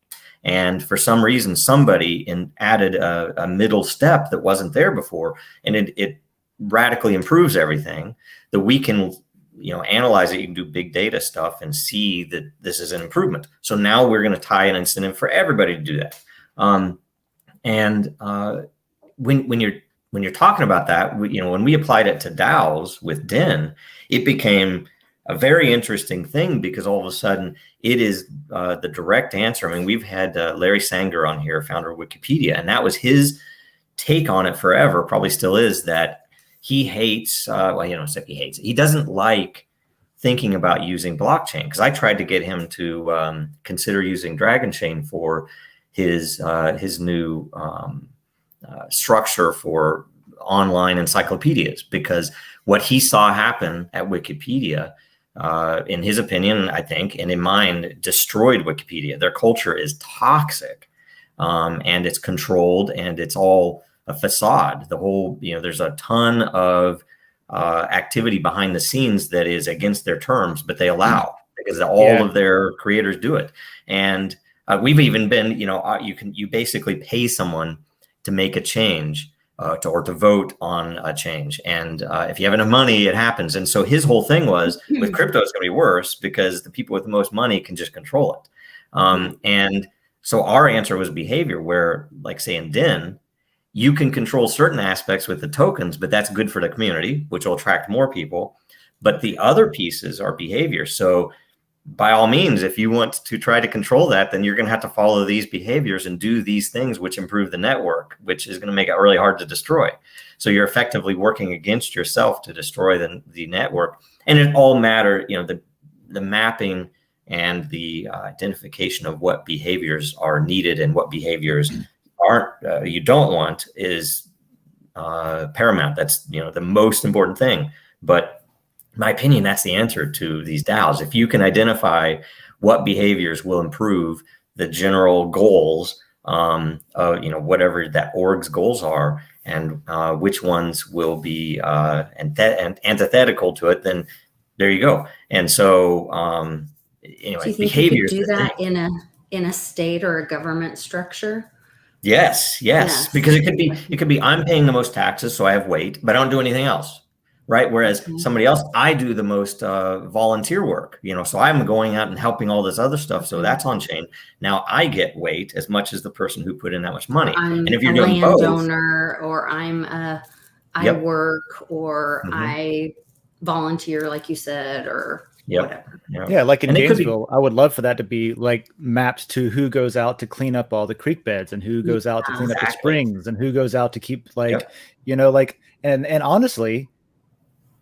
And for some reason, somebody added a middle step that wasn't there before, and it radically improves everything. That we can, analyze it. You can do big data stuff and see that this is an improvement. So now we're going to tie an incentive for everybody to do that. When you're talking about that, when we applied it to DAOs with DIN, it became a very interesting thing, because all of a sudden it is the direct answer. I mean, we've had Larry Sanger on here, founder of Wikipedia, and that was his take on it forever, probably still is, that he hates, he doesn't like thinking about using blockchain. Because I tried to get him to consider using Dragon Chain for his new structure for online encyclopedias, because what he saw happen at Wikipedia, in his opinion, I think, and in mine, destroyed Wikipedia. Their culture is toxic, and it's controlled, and it's all a facade. The whole, there's a ton of activity behind the scenes that is against their terms, but they allow, because all of their creators do it. And we've even been, you basically pay someone to make a change, or to vote on a change. And if you have enough money, it happens. And so his whole thing was, with crypto, it's going to be worse, because the people with the most money can just control it. And so our answer was behavior, where, like, say in DIN, you can control certain aspects with the tokens, but that's good for the community, which will attract more people. But the other pieces are behavior. So by all means, if you want to try to control that, then you're going to have to follow these behaviors and do these things which improve the network, which is going to make it really hard to destroy. So you're effectively working against yourself to destroy the network. And it all matter, the mapping and the identification of what behaviors are needed and what behaviors aren't, you don't want, is paramount. That's, the most important thing. But in my opinion, that's the answer to these DAOs. If you can identify what behaviors will improve the general goals, whatever that org's goals are, and which ones will be antithetical to it, then there you go. And so, anyway, do you think behaviors. You could do that in a state or a government structure? Yes, because it could be I'm paying the most taxes, so I have weight, but I don't do anything else. Right. Whereas somebody else, I do the most volunteer work, so I'm going out and helping all this other stuff. So that's on chain. Now I get weight as much as the person who put in that much money. I'm and if you're a doing landowner, or I work, or I volunteer, like you said, or whatever. Yeah, like in Gainesville, I would love for that to be like mapped to who goes out to clean up all the creek beds, and who goes out to clean up the springs, and who goes out to keep and honestly,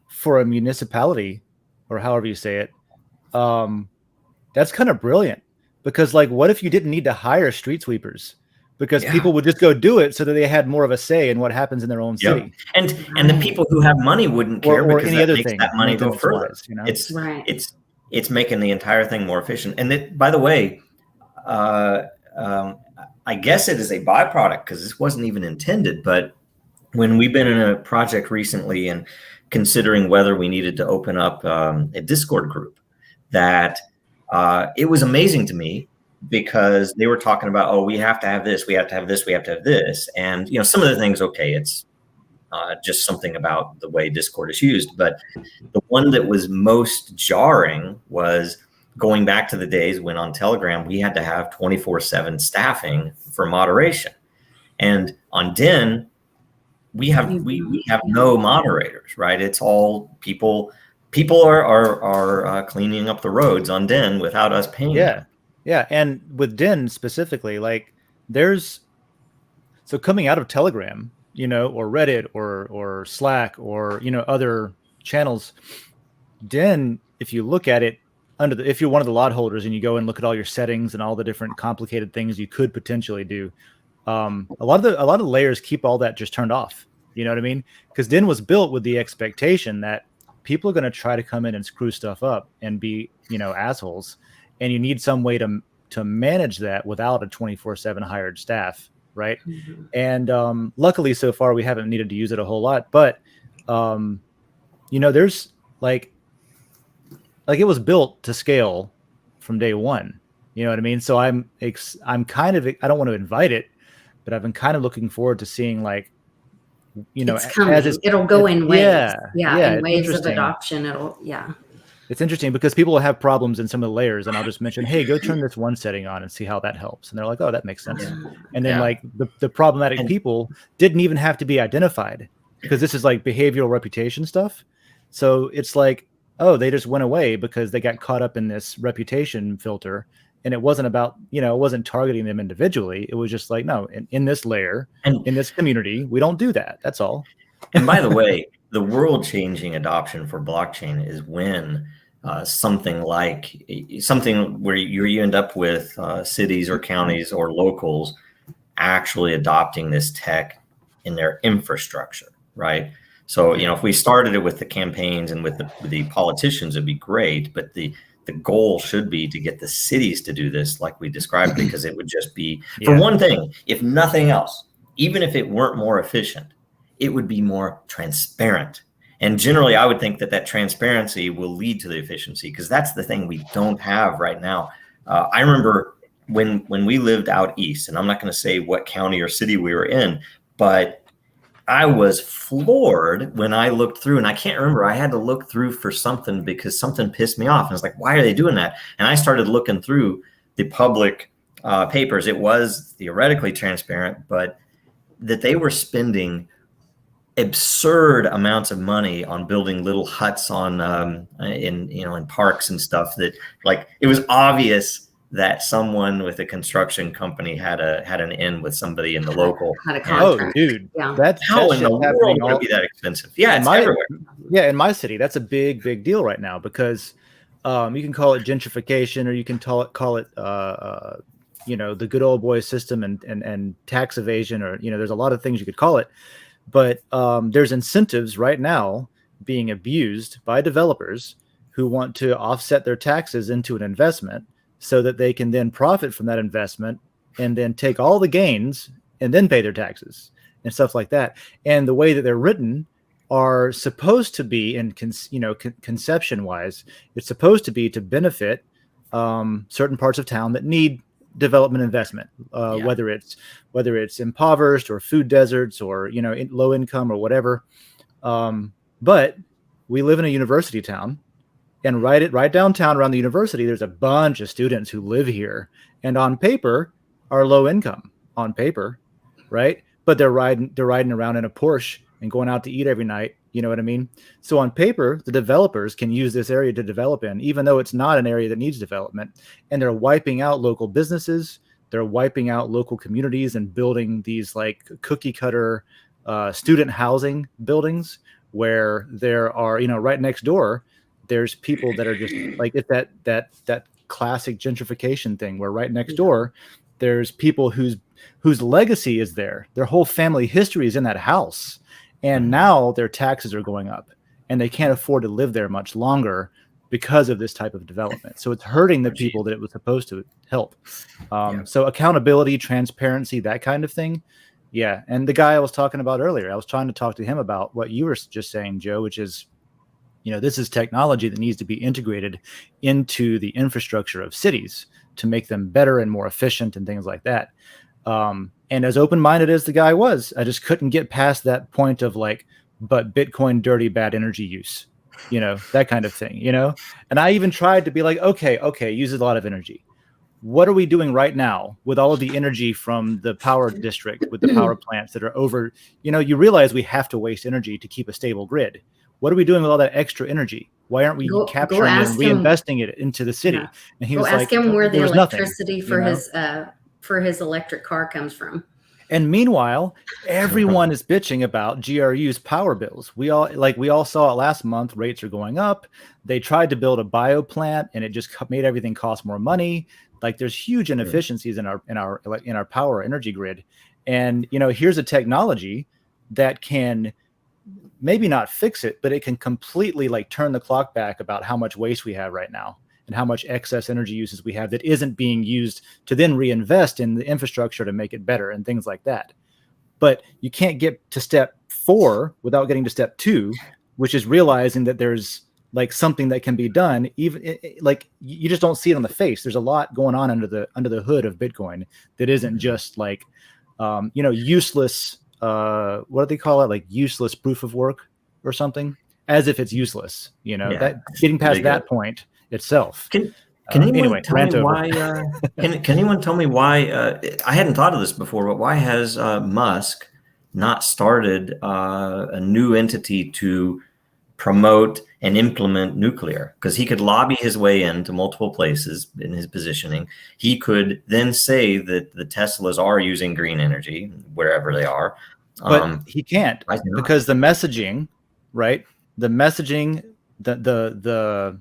for a municipality, or however you say it, that's kind of brilliant, because, like, what if you didn't need to hire street sweepers? because people would just go do it so that they had more of a say in what happens in their own city. And the people who have money wouldn't care or because any that other makes thing, that money go further. wise, you know? It's making the entire thing more efficient. And by the way, I guess it is a byproduct because this wasn't even intended. But when we've been in a project recently and considering whether we needed to open up a Discord group, that it was amazing to me because they were talking about, oh, we have to have this, we have to have this, we have to have this. And, you know, some of the things, okay, it's just something about the way Discord is used. But the one that was most jarring was going back to the days when on Telegram, we had to have 24/7 staffing for moderation. And on Den, we have no moderators, right? It's all people are cleaning up the roads on Den without us paying them. Yeah. And with Den specifically, like so coming out of Telegram, you know, or Reddit or Slack or, you know, other channels, Den, if you look at it if you're one of the lot holders and you go and look at all your settings and all the different complicated things you could potentially do, a lot of the layers keep all that just turned off. You know what I mean? Because Den was built with the expectation that people are going to try to come in and screw stuff up and be, you know, assholes. And you need some way to manage that without a 24/7 hired staff. Right. Mm-hmm. And luckily so far, we haven't needed to use it a whole lot. But, you know, there's like it was built to scale from day one. You know what I mean? So I'm kind of, I don't want to invite it, but I've been kind of looking forward to seeing, like, you know, it's coming. It'll go in waves. In waves of adoption. It's interesting because people will have problems in some of the layers, and I'll just mention, hey, go turn this one setting on and see how that helps. And they're like, oh, that makes sense. Yeah. And then like the problematic people didn't even have to be identified because this is like behavioral reputation stuff. So it's like, oh, they just went away because they got caught up in this reputation filter. And it wasn't about, you know, it wasn't targeting them individually. It was just like, no, in this layer, and in this community, we don't do that. That's all. And by the way, the world-changing adoption for blockchain is when something where you end up with cities or counties or locals actually adopting this tech in their infrastructure, right? So, you know, if we started it with the campaigns and with the politicians, it'd be great. But the goal should be to get the cities to do this like we described, because it would just be, for one thing, if nothing else, even if it weren't more efficient, it would be more transparent. And generally, I would think that transparency will lead to the efficiency, because that's the thing we don't have right now. I remember when we lived out east, and I'm not going to say what county or city we were in, but I was floored when I looked through, and I can't remember, I had to look through for something because something pissed me off. And I was like, why are they doing that? And I started looking through the public papers. It was theoretically transparent, but that they were spending absurd amounts of money on building little huts in parks and stuff, that, like, it was obvious that someone with a construction company had an in with somebody in the local. Had a contract. Oh, dude, yeah. How in the world would it be that expensive? Yeah, it's everywhere. Yeah, in my city, that's a big deal right now, because you can call it gentrification, or you can call it you know, the good old boy system and tax evasion, or, you know, there's a lot of things you could call it. But there's incentives right now being abused by developers who want to offset their taxes into an investment so that they can then profit from that investment and then take all the gains and then pay their taxes and stuff like that. And the way that they're written are supposed to be, and conception wise, it's supposed to be to benefit certain parts of town that need development investment, whether it's impoverished or food deserts or, you know, low income or whatever. But we live in a university town, and right downtown around the university, there's a bunch of students who live here, and on paper are low income on paper, right? But they're riding around in a Porsche and going out to eat every night. You know what I mean? So on paper, the developers can use this area to develop in, even though it's not an area that needs development. And they're wiping out local businesses. They're wiping out local communities and building these like cookie cutter student housing buildings where there are, you know, right next door, there's people that are just like, it's that classic gentrification thing where right next door, there's people whose whose legacy is there. Their whole family history is in that house. And now their taxes are going up and they can't afford to live there much longer because of this type of development. So it's hurting the people that it was supposed to help. So accountability, transparency, that kind of thing. Yeah. And the guy I was talking about earlier, I was trying to talk to him about what you were just saying, Joe, which is, this is technology that needs to be integrated into the infrastructure of cities to make them better and more efficient and things like that. And as open-minded as the guy was, I just couldn't get past that point of like, but Bitcoin, dirty, bad energy use, that kind of thing, And I even tried to be like, okay, uses a lot of energy. What are we doing right now with all of the energy from the power district, with the power plants that are over, you realize we have to waste energy to keep a stable grid. What are we doing with all that extra energy? Why aren't we capturing it and reinvesting it into the city? Yeah. And he was like, ask him where the electricity nothing, for his electric car comes from. And meanwhile, everyone is bitching about GRU's power bills. We all saw it last month. Rates are going up. They tried to build a bio plant, and it just made everything cost more money. Like there's huge inefficiencies in our power energy grid. And here's a technology that can maybe not fix it, but it can completely turn the clock back about how much waste we have right now and how much excess energy uses we have that isn't being used to then reinvest in the infrastructure to make it better and things like that. But you can't get to step 4 without getting to step 2, which is realizing that there's something that can be done. Even you just don't see it on the face. There's a lot going on under the hood of Bitcoin that isn't just useless. What do they call it? Useless proof of work or something, as if it's useless, that getting past that point itself. Can anyone tell me why? Can anyone tell me why? I hadn't thought of this before, but why has Musk not started a new entity to promote and implement nuclear? Because he could lobby his way into multiple places in his positioning. He could then say that the Teslas are using green energy wherever they are. But he can't, because the messaging, right? The messaging, the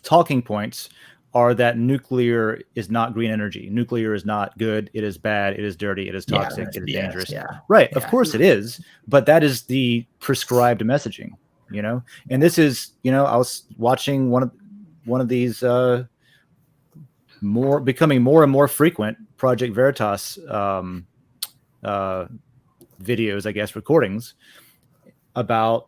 talking points are that nuclear is not green energy. Nuclear is not good. It is bad. It is dirty. It is toxic. It is dangerous. Yeah. Right. Yeah. Of course it is. But that is the prescribed messaging, And this is, I was watching one of these becoming more and more frequent Project Veritas videos, I guess, recordings about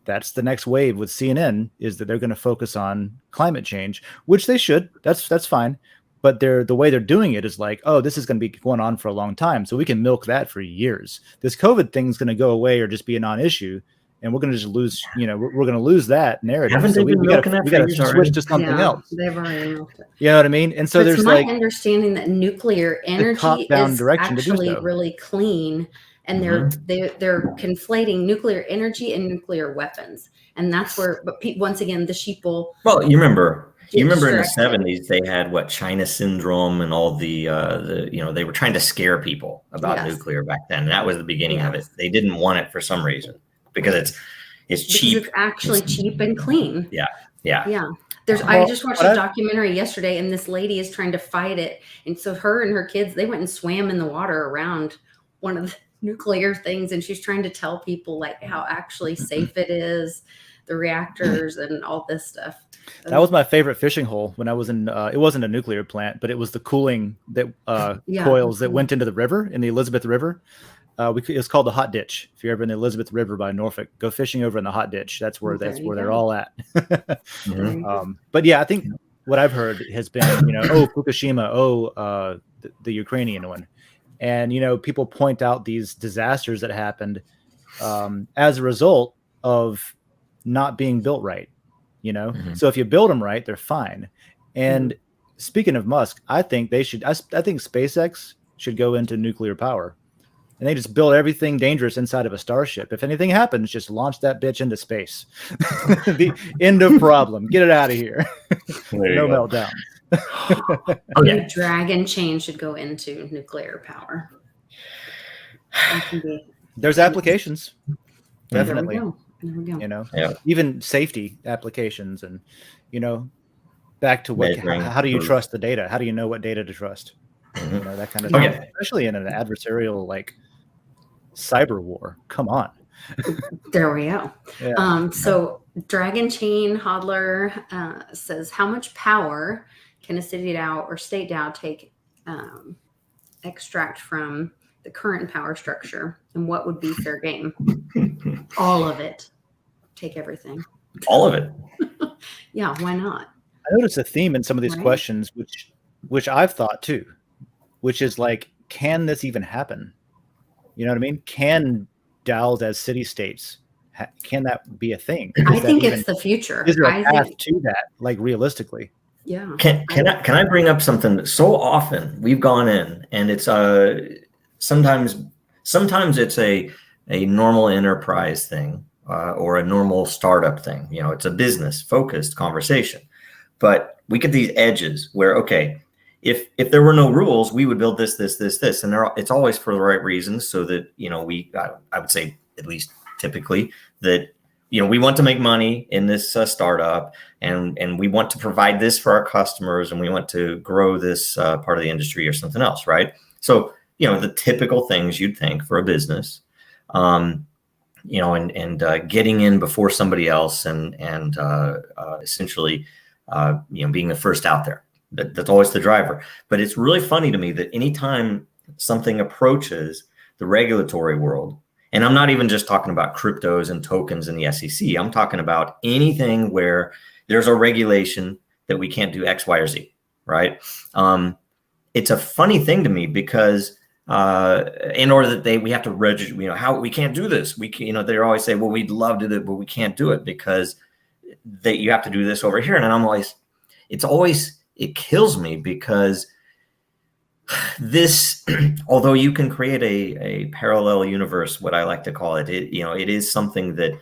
that's the next wave with CNN, is that they're going to focus on climate change, which they should. That's fine. But the way they're doing it is this is going to be going on for a long time. So we can milk that for years. This COVID thing is going to go away or just be a non-issue. And we're going to just lose, we're going to lose that narrative. Haven't so we got to switch to something else. They've already milked it. You know what I mean? And so there's my understanding that nuclear energy is actually really clean. And they're conflating nuclear energy and nuclear weapons, and that's where. But once again, the sheeple. Well, you remember in the 70s they had China syndrome and all the they were trying to scare people about nuclear back then, and that was the beginning of it. They didn't want it for some reason because it's cheap. It's actually cheap and clean. Yeah. I just watched a documentary yesterday, and this lady is trying to fight it, and so her and her kids, they went and swam in the water around one of the nuclear things, and she's trying to tell people how actually safe it is, the reactors and all this stuff. That was my favorite fishing hole when I was in it wasn't a nuclear plant, but it was the cooling that coils that went into the river, in the Elizabeth River. It's called the Hot Ditch. If you're ever in the Elizabeth River by Norfolk, go fishing over in the Hot Ditch. That's where they're all at. But yeah, I think what I've heard has been, Fukushima, the Ukrainian one. And, people point out these disasters that happened as a result of not being built right, So if you build them right, they're fine. And speaking of Musk, I think I think SpaceX should go into nuclear power. And they just build everything dangerous inside of a starship. If anything happens, just launch that bitch into space. The end of problem. Get it out of here. No meltdown. The Dragon chain should go into nuclear power. There's applications. Definitely. There we go. Even safety applications, and back to how do you trust the data? How do you know what data to trust? You know, that kind of Yeah. thing, especially in an adversarial like cyber war. Come on. There we go. Yeah. So Dragon Chain Hodler says, how much power can a city DAO or state DAO take, extract from the current power structure, and what would be fair game? All of it. Take everything. All of it. Yeah, why not? I noticed a theme in some of these Right. questions, which I've thought too, which is like, can this even happen? You know what I mean? Can DAOs as city states, can that be a thing? I think it's the future. Is there a I path think, to that, like realistically? yeah. Can I bring up something? So often we've gone in, and it's sometimes it's a normal enterprise thing or a normal startup thing. You know, it's a business focused conversation, but we get these edges where, okay, if there were no rules, we would build this, and it's always for the right reasons, so that, you know, I would say, at least typically, that, you know, we want to make money in this startup, and we want to provide this for our customers, and we want to grow this part of the industry or something else, right? So, you know, the typical things you'd think for a business, you know, and getting in before somebody else, and essentially, you know, being the first out there. That's always the driver. But it's really funny to me that anytime something approaches the regulatory world, and I'm not even just talking about cryptos and tokens and the SEC, I'm talking about anything where there's a regulation that we can't do X, Y, or Z, right? It's a funny thing to me because in order that we have to register, you know, how we can't do this. We can, you know, they always say, well, we'd love to do it, but we can't do it because you have to do this over here. And I'm always, it kills me because this, although you can create a parallel universe, what I like to call it, you know, it is something that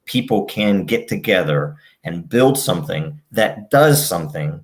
people can get together and build something that does something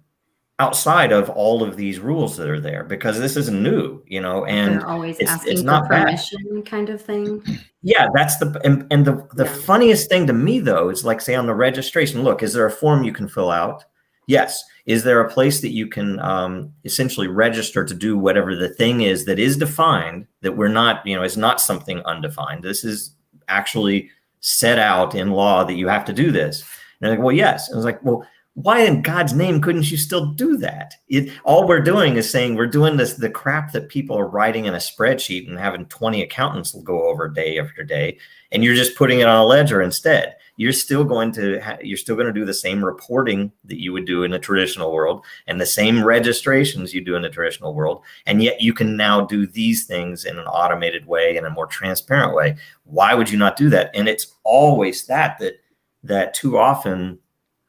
outside of all of these rules that are there, because this isn't new, you know, and they're always asking it's for not permission, bad. kind of thing. Yeah, that's the funniest thing to me, though, is like, say, on the registration, look, is there a form you can fill out? Yes. Is there a place that you can essentially register to do whatever the thing is that is defined, that we're not, you know, is not something undefined? This is actually set out in law that you have to do this. And I'm like, well, yes. And I was like, well, why in God's name couldn't you still do that? All we're doing is saying we're doing this, the crap that people are writing in a spreadsheet and having 20 accountants will go over day after day, and you're just putting it on a ledger instead. You're still going to do the same reporting that you would do in a traditional world, and the same registrations you do in a traditional world, and yet you can now do these things in an automated way, in a more transparent way. Why would you not do that? And it's always that too often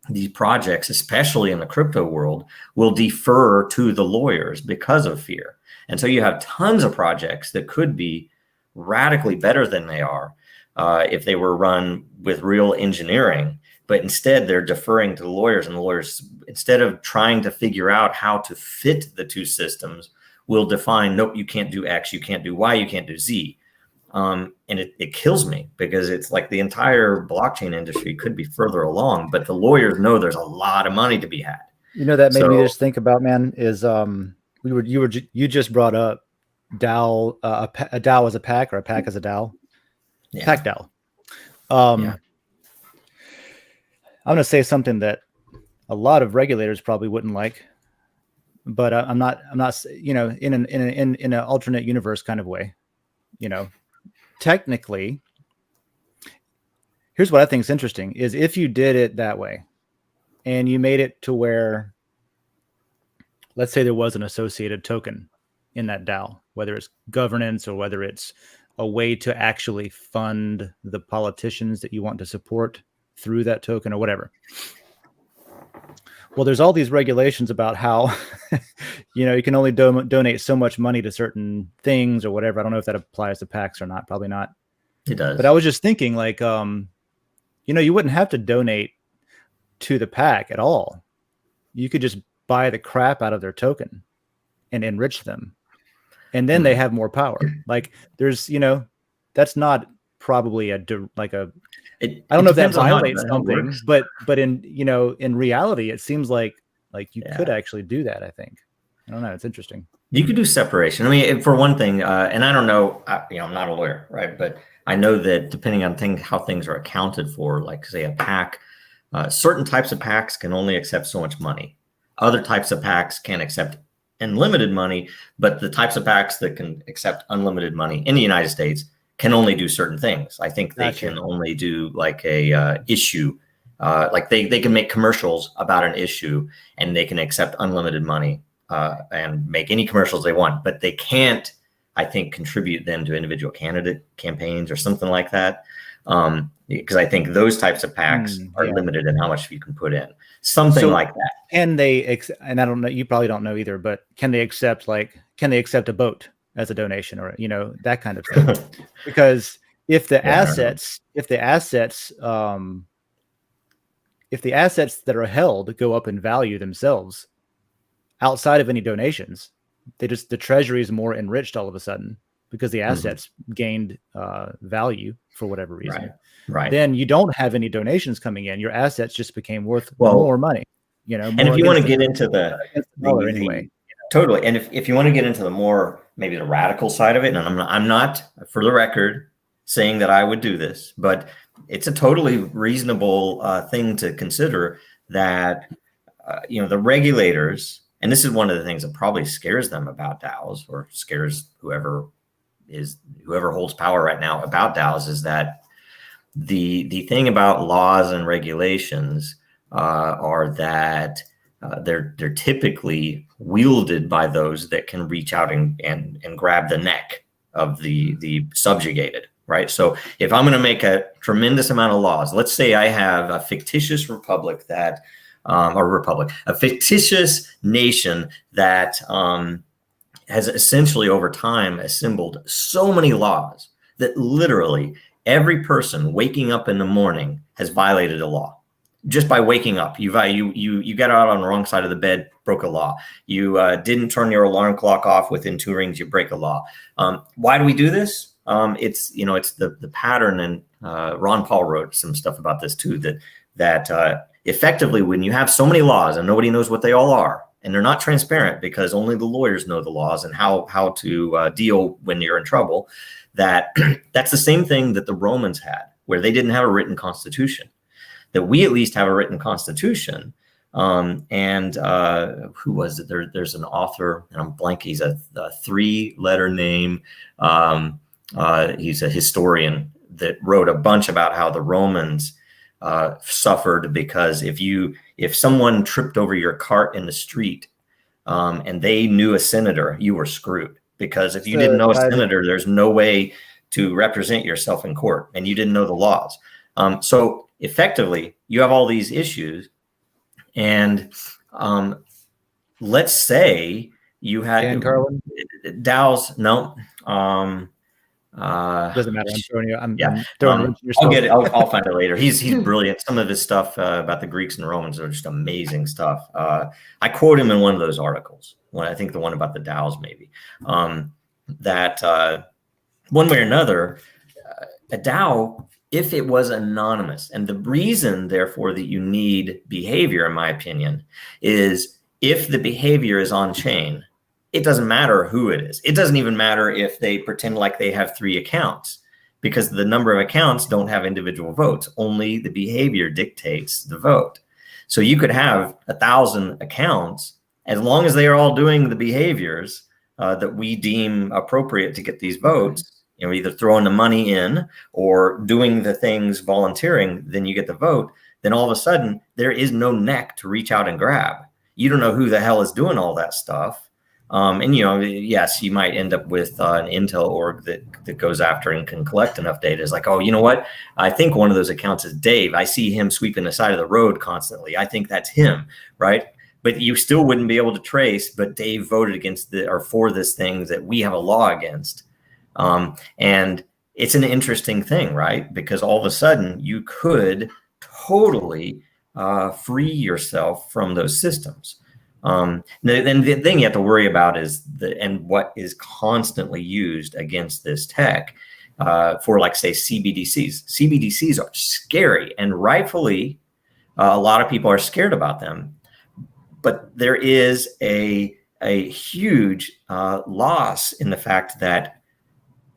these projects, especially in the crypto world, will defer to the lawyers because of fear. And so you have tons of projects that could be radically better than they are if they were run with real engineering, but instead they're deferring to the lawyers, and the lawyers, instead of trying to figure out how to fit the two systems, will define, nope, you can't do X, you can't do Y, you can't do Z. And it kills me, because it's like the entire blockchain industry could be further along, but the lawyers know there's a lot of money to be had. You know, that made me just think about, man, is you just brought up DAO, a DAO as a pack, or a pack as a DAO. Yeah. Pack DAO. Yeah. I'm going to say something that a lot of regulators probably wouldn't like, but I'm not, you know, in an alternate universe kind of way, you know. Technically, here's what I think is interesting, is if you did it that way and you made it to where, let's say there was an associated token in that DAO, whether it's governance or whether it's a way to actually fund the politicians that you want to support through that token or whatever. Well, there's all these regulations about how, you know, you can only donate so much money to certain things or whatever. I don't know if that applies to PACs or not. Probably not. It does. But I was just thinking, like, you know, you wouldn't have to donate to the PAC at all. You could just buy the crap out of their token and enrich them, and then they have more power. Like, there's, you know, that's not probably I don't know if that violates something, but in, you know, in reality, it seems like you could actually do that, I think. I don't know. It's interesting. You could do separation. I mean, for one thing, and I don't know, I'm not a lawyer, right? But I know that depending on how things are accounted for, like say a PAC, certain types of PACs can only accept so much money. Other types of PACs can accept unlimited money, but the types of PACs that can accept unlimited money in the United States can only do certain things. I think they can only do like a issue, like they can make commercials about an issue and they can accept unlimited money and make any commercials they want, but they can't, I think, contribute then to individual candidate campaigns or something like that. Because I think those types of PACs are limited in how much you can put in. Something like that. Can they, and I don't know, you probably don't know either, but can they accept a boat as a donation, or, you know, that kind of thing? Because if the assets that are held go up in value themselves outside of any donations, the treasury is more enriched all of a sudden because the assets gained value for whatever reason. Right. Then you don't have any donations coming in. Your assets just became worth more money. You know, and if you want to get into anyway, totally. And if you want to get into the more, maybe the radical side of it, and I'm not, for the record, saying that I would do this, but it's a totally reasonable thing to consider that, the regulators, and this is one of the things that probably scares them about DAOs, or scares whoever holds power right now about DAOs, is that the thing about laws and regulations are that they're typically wielded by those that can reach out and grab the neck of the subjugated, right? So if I'm going to make a tremendous amount of laws, let's say I have a fictitious republic a fictitious nation that has essentially over time assembled so many laws that literally every person waking up in the morning has violated a law. Just by waking up, you got out on the wrong side of the bed, broke a law. You didn't turn your alarm clock off within 2 rings, you break a law. Why do we do this? It's the pattern, and Ron Paul wrote some stuff about this too. That effectively, when you have so many laws and nobody knows what they all are, and they're not transparent because only the lawyers know the laws and how to deal when you're in trouble, that's the same thing that the Romans had, where they didn't have a written constitution. That we at least have a written constitution. And who was it? There's an author, and I'm blank. He's a 3-letter name. He's a historian that wrote a bunch about how the Romans suffered because if someone tripped over your cart in the street and they knew a senator, you were screwed. Because if you didn't know a senator, there's no way to represent yourself in court, and you didn't know the laws. So effectively, you have all these issues, and let's say you had DAOs. No, doesn't matter. I'm throwing you. I'm I'll get it. I'll find it later. He's brilliant. Some of his stuff about the Greeks and Romans are just amazing stuff. I quote him in one of those articles. I think the one about the DAOs, maybe. That one way or another, a DAO, if it was anonymous, and the reason, therefore, that you need behavior, in my opinion, is if the behavior is on chain, it doesn't matter who it is. It doesn't even matter if they pretend like they have 3 accounts, because the number of accounts don't have individual votes. Only the behavior dictates the vote. So you could have 1,000 accounts, as long as they are all doing the behaviors that we deem appropriate to get these votes. Either throwing the money in or doing the things, volunteering, then you get the vote. Then all of a sudden, there is no neck to reach out and grab. You don't know who the hell is doing all that stuff. Yes, you might end up with an intel org that goes after and can collect enough data. It's like, oh, you know what? I think one of those accounts is Dave. I see him sweeping the side of the road constantly. I think that's him, right? But you still wouldn't be able to trace, but Dave voted against for this thing that we have a law against. And it's an interesting thing, right? Because all of a sudden you could totally free yourself from those systems. Then the thing you have to worry about is what is constantly used against this tech for, like, say, CBDCs. CBDCs are scary, and rightfully, a lot of people are scared about them. But there is a a huge loss in the fact that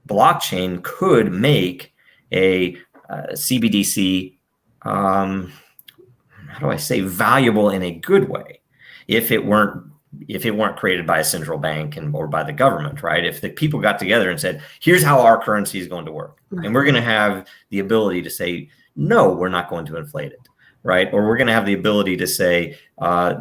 blockchain could make a CBDC, how do I say, valuable in a good way, if it weren't created by a central bank or by the government, right? If the people got together and said, here's how our currency is going to work, and we're going to have the ability to say, no, we're not going to inflate it, right? Or we're going to have the ability to say,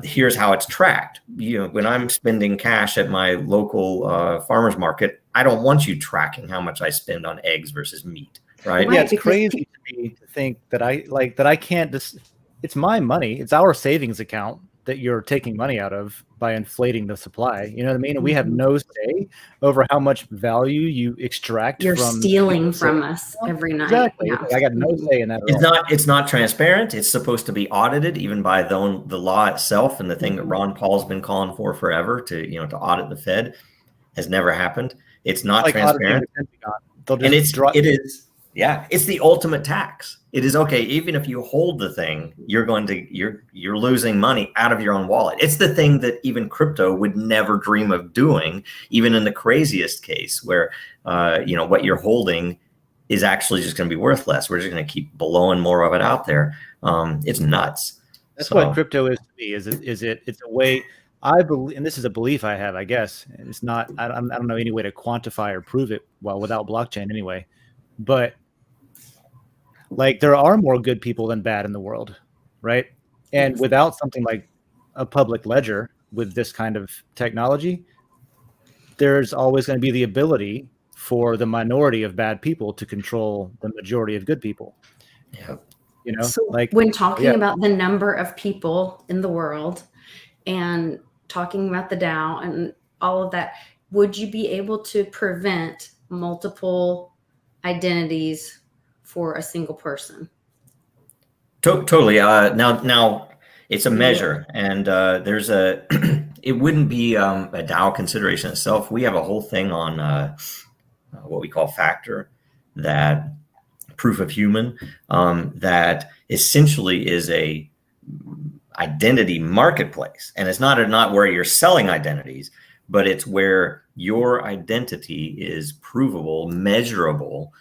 here's how it's tracked. When I'm spending cash at my local farmer's market, I don't want you tracking how much I spend on eggs versus meat, right? Yeah, it's crazy to me to think that I can't just. It's my money. It's our savings account that you're taking money out of by inflating the supply. You know what I mean? And we have no say over how much value you extract. You're stealing from us every night. Exactly. Yeah. I got no say in that. It's not transparent. It's supposed to be audited, even by the law itself. And the thing that Ron Paul's been calling for forever to audit the Fed has never happened. It's not transparent. And it is. Yeah, it's the ultimate tax. It is okay, even if you hold the thing, you're losing money out of your own wallet. It's the thing that even crypto would never dream of doing, even in the craziest case where what you're holding is actually just going to be worth less. We're just going to keep blowing more of it out there. It's nuts. That's what crypto is to me. It's a way I believe, and this is a belief I have, I guess. It's not. I don't know any way to quantify or prove it. Well, without blockchain anyway, but. Like there are more good people than bad in the world, right? And without something like a public ledger with this kind of technology, there's always going to be the ability for the minority of bad people to control the majority of good people. Yeah. So when talking about the number of people in the world and talking about the DAO and all of that, would you be able to prevent multiple identities for a single person? Totally. Now it's a measure, and there's it wouldn't be a DAO consideration itself. We have a whole thing on what we call factor, that proof of human, that essentially is a identity marketplace, and it's not where you're selling identities, but it's where your identity is provable, measurable,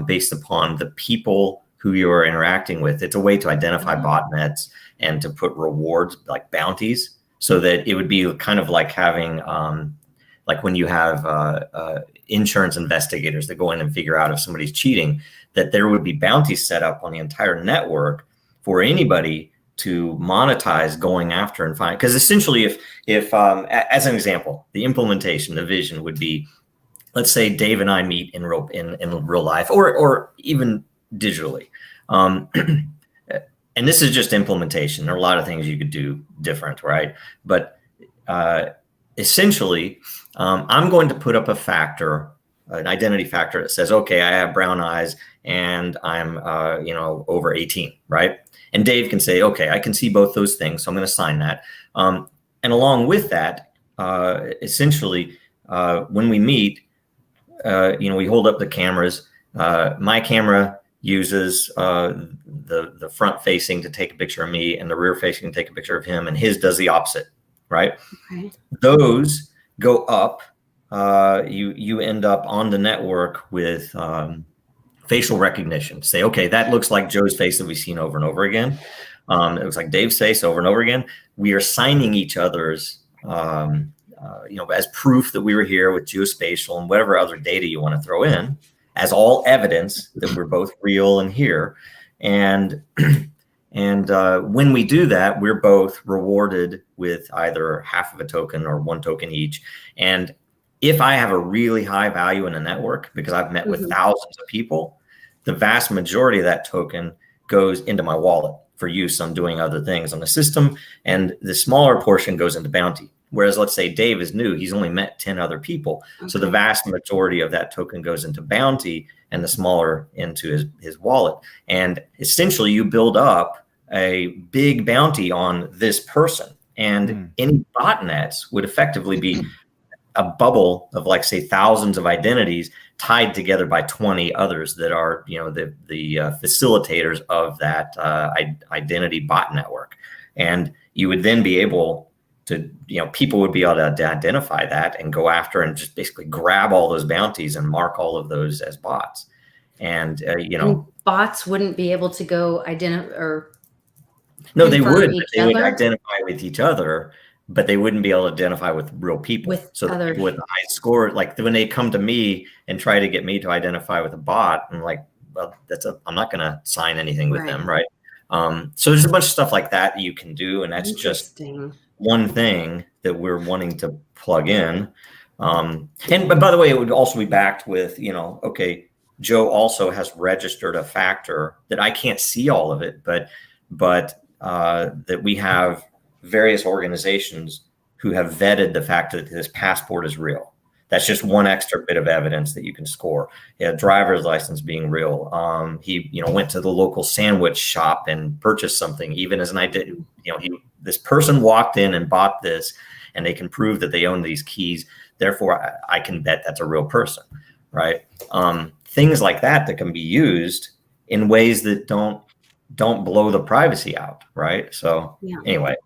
based upon the people who you're interacting with. It's a way to identify botnets and to put rewards like bounties, so that it would be kind of like having, like when you have insurance investigators that go in and figure out if somebody's cheating, that there would be bounties set up on the entire network for anybody to monetize going after and find. Because essentially, if as an example, the implementation, the vision would be, let's say Dave and I meet in real life, or even digitally, and this is just implementation. There are a lot of things you could do different, right? But essentially, I'm going to put up a factor, an identity factor that says, okay, I have brown eyes and I'm over 18, right? And Dave can say, okay, I can see both those things, so I'm going to sign that. And along with that, essentially, when we meet, we hold up the cameras. My camera uses the front facing to take a picture of me, and the rear facing to take a picture of him, and his does the opposite, right? Okay. Those go up. You end up on the network with facial recognition. Say, okay, that looks like Joe's face that we've seen over and over again. It looks like Dave's face over and over again. We are signing each other's, as proof that we were here with geospatial and whatever other data you want to throw in, as all evidence that we're both real and here. And when we do that, we're both rewarded with either half of a token or one token each. And if I have a really high value in a network, because I've met with thousands of people, the vast majority of that token goes into my wallet for use on doing other things on the system, and the smaller portion goes into bounty. Whereas, let's say Dave is new, he's only met 10 other people. Okay. So the vast majority of that token goes into bounty and the smaller into his wallet. And essentially you build up a big bounty on this person. And any botnets would effectively be a bubble of, like, say, thousands of identities tied together by 20 others that are, the facilitators of that identity bot network. And you would then be able people would be able to identify that and go after and just basically grab all those bounties and mark all of those as bots. And, And bots wouldn't be able to go identify or no, they would. They would other? identify with each other, but they wouldn't be able to identify with real people. With the other- people with the high score, like when they come to me and try to get me to identify with a bot, I'm like, well, I'm not going to sign anything with them, right? So there's a bunch of stuff like that you can do, and that's just one thing that we're wanting to plug in. But by the way, it would also be backed with, okay, Joe also has registered a factor that I can't see all of it, but that we have various organizations who have vetted the fact that this passport is real. That's just one extra bit of evidence that you can score. Yeah, driver's license being real. He, went to the local sandwich shop and purchased something, even as an identity. This person walked in and bought this, and they can prove that they own these keys. Therefore, I can bet that's a real person, right? Things like that can be used in ways that don't blow the privacy out, right? So anyway,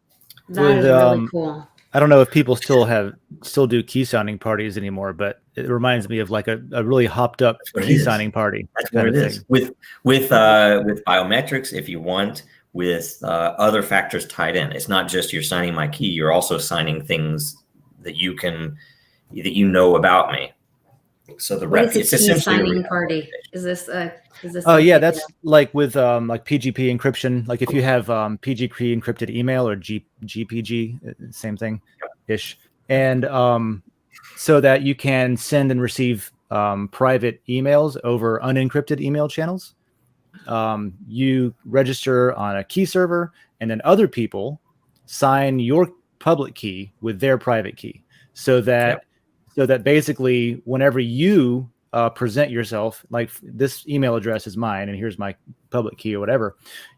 that is really cool. I don't know if people still do key signing parties anymore, but it reminds me of like a really hopped up key signing party. That's what it is. With biometrics, if you want, with other factors tied in. It's not just you're signing my key; you're also signing things that you know about me. So it's essentially signing party. Is this? Oh yeah, that's like with like PGP encryption. Like if you have PGP encrypted email or GPG, same thing ish, and so that you can send and receive private emails over unencrypted email channels. You register on a key server, and then other people sign your public key with their private key, so that basically whenever you present yourself, like this email address is mine and here's my public key or whatever,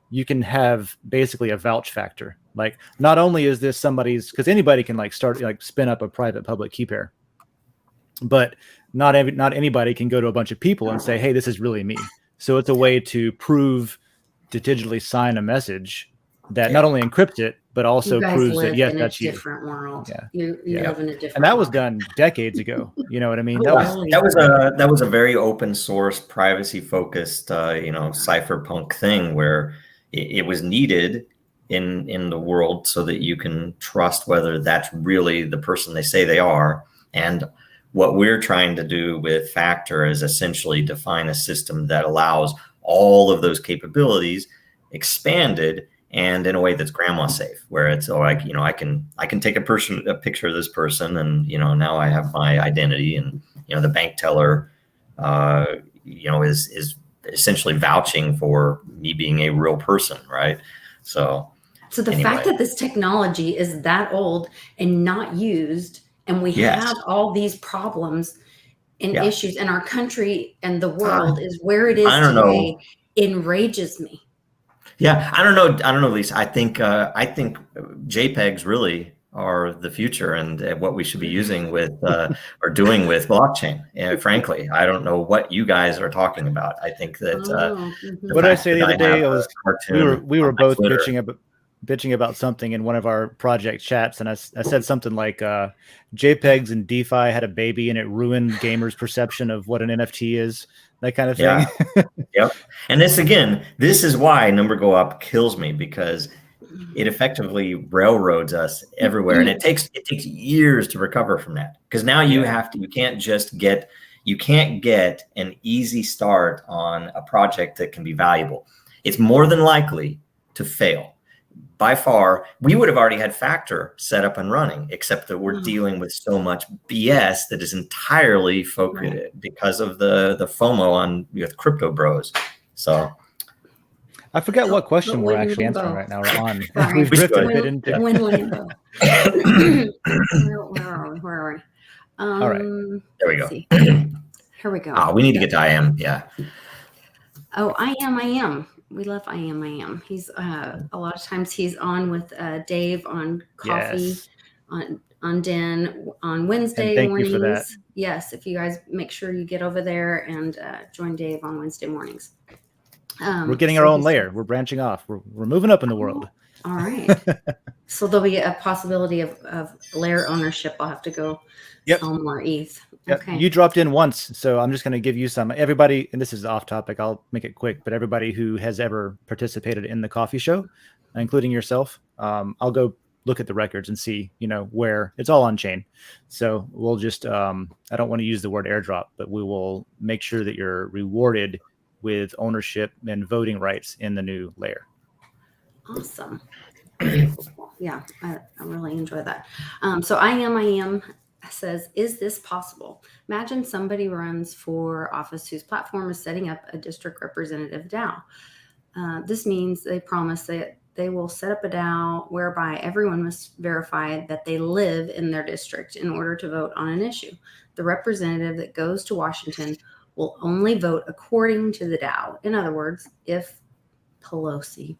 you can have basically a vouch factor. Like not only is this somebody's, because anybody can spin up a private public key pair, but not anybody can go to a bunch of people and say, hey, this is really me. So it's a way to digitally sign a message that not only encrypts it, but also proves that yes, that's you. Different world. Yeah. You live in a different. And that was done decades ago. You know what I mean? That was a very open source, privacy focused, cypherpunk thing where it was needed in the world so that you can trust whether that's really the person they say they are. And what we're trying to do with Factor is essentially define a system that allows all of those capabilities expanded and in a way that's grandma safe, where it's I can take a picture of this person, and now I have my identity, and the bank teller is essentially vouching for me being a real person, right? So the fact that this technology is that old and not used, and we have all these problems and issues in our country and the world is where it is today, enrages me. Yeah, I don't know, Lisa. I think JPEGs really are the future, and what we should be using with or doing with blockchain. And frankly, I don't know what you guys are talking about. I think that what did I say the other day? We were both bitching about something in one of our project chats, and I said something like JPEGs and DeFi had a baby, and it ruined gamers' perception of what an NFT is. That kind of thing. Yep. And this is why number go up kills me, because it effectively railroads us everywhere. And it takes years to recover from that. Because now you can't get an easy start on a project that can be valuable. It's more than likely to fail. By far, we would have already had Factor set up and running, except that we're dealing with so much BS that is entirely focused because of the FOMO with crypto bros. So I forgot what question we're actually answering right now. We're on. We've drifted a bit into. Where are we? All right. There we go. Here we go. We need to get to I am. Yeah. Oh, I am. We love I am. He's a lot of times he's on with Dave on coffee, on Den on Wednesday mornings. You for that. Yes, if you guys make sure you get over there and join Dave on Wednesday mornings. We're getting our own layer. We're branching off. We're moving up in the world. All right. So there'll be a possibility of layer ownership. I'll have to go sell more ETH. Yep. Okay. You dropped in once, so I'm just going to give you some. Everybody, and this is off topic, I'll make it quick, but everybody who has ever participated in the coffee show, including yourself, I'll go look at the records and see, where it's all on chain. So we'll just, I don't want to use the word airdrop, but we will make sure that you're rewarded with ownership and voting rights in the new layer. Awesome. Yeah, I really enjoy that. So I am says, is this possible? Imagine somebody runs for office whose platform is setting up a district representative DAO. This means they promise that they will set up a DAO whereby everyone must verify that they live in their district in order to vote on an issue. The representative that goes to Washington will only vote according to the DAO. In other words, if Pelosi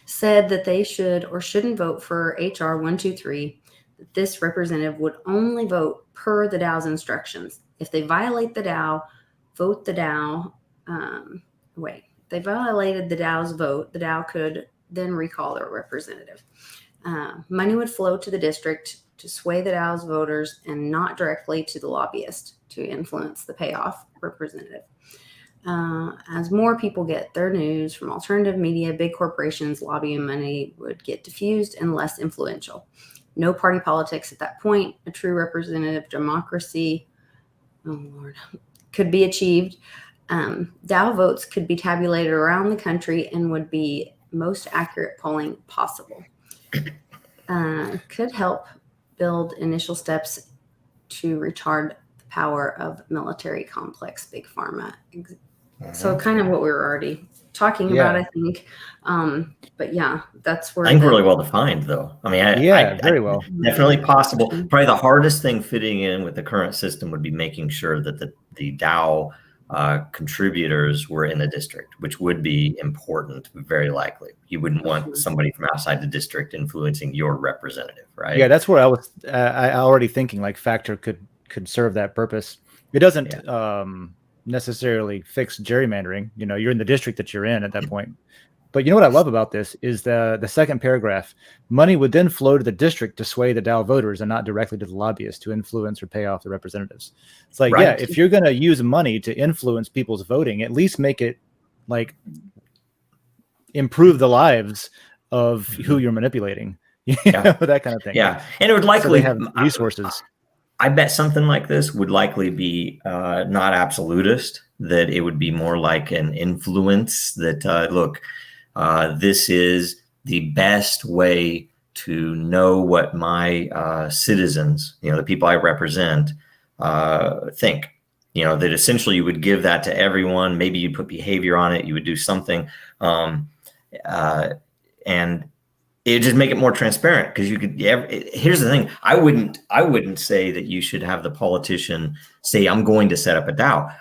said that they should or shouldn't vote for HR 123, this representative would only vote per the DAO's instructions. If they violate the DAO, vote the DAO. They violated the DAO's vote, the DAO could then recall their representative. Money would flow to the district to sway the DAO's voters and not directly to the lobbyist to influence the payoff representative. As more people get their news from alternative media, big corporations, lobbying money would get diffused and less influential. No party politics at that point. A true representative democracy, could be achieved. DAO votes could be tabulated around the country and would be most accurate polling possible. Could help build initial steps to retard the power of military complex big pharma. So kind of what we were already talking about, I think. But yeah, that's where I think really well defined, though. I mean, very well. Definitely possible. Probably the hardest thing fitting in with the current system would be making sure that the DAO contributors were in the district, which would be important, very likely. You wouldn't want somebody from outside the district influencing your representative, right? Yeah, that's where I was already thinking like Factor could serve that purpose. It doesn't necessarily fix gerrymandering. You're in the district that you're in at that point. But what I love about this is the second paragraph. Money would then flow to the district to sway the DAO voters and not directly to the lobbyists to influence or pay off the representatives. It's like, if you're going to use money to influence people's voting, at least make it like improve the lives of who you're manipulating. That kind of thing. Yeah. And it would likely have resources. I bet something like this would likely be not absolutist, that it would be more like an influence that, this is the best way to know what my citizens, the people I represent, think. That essentially you would give that to everyone. Maybe you'd put behavior on it. You would do something. And it just make it more transparent, because you could. Here's the thing: I wouldn't say that you should have the politician say, "I'm going to set up a DAO."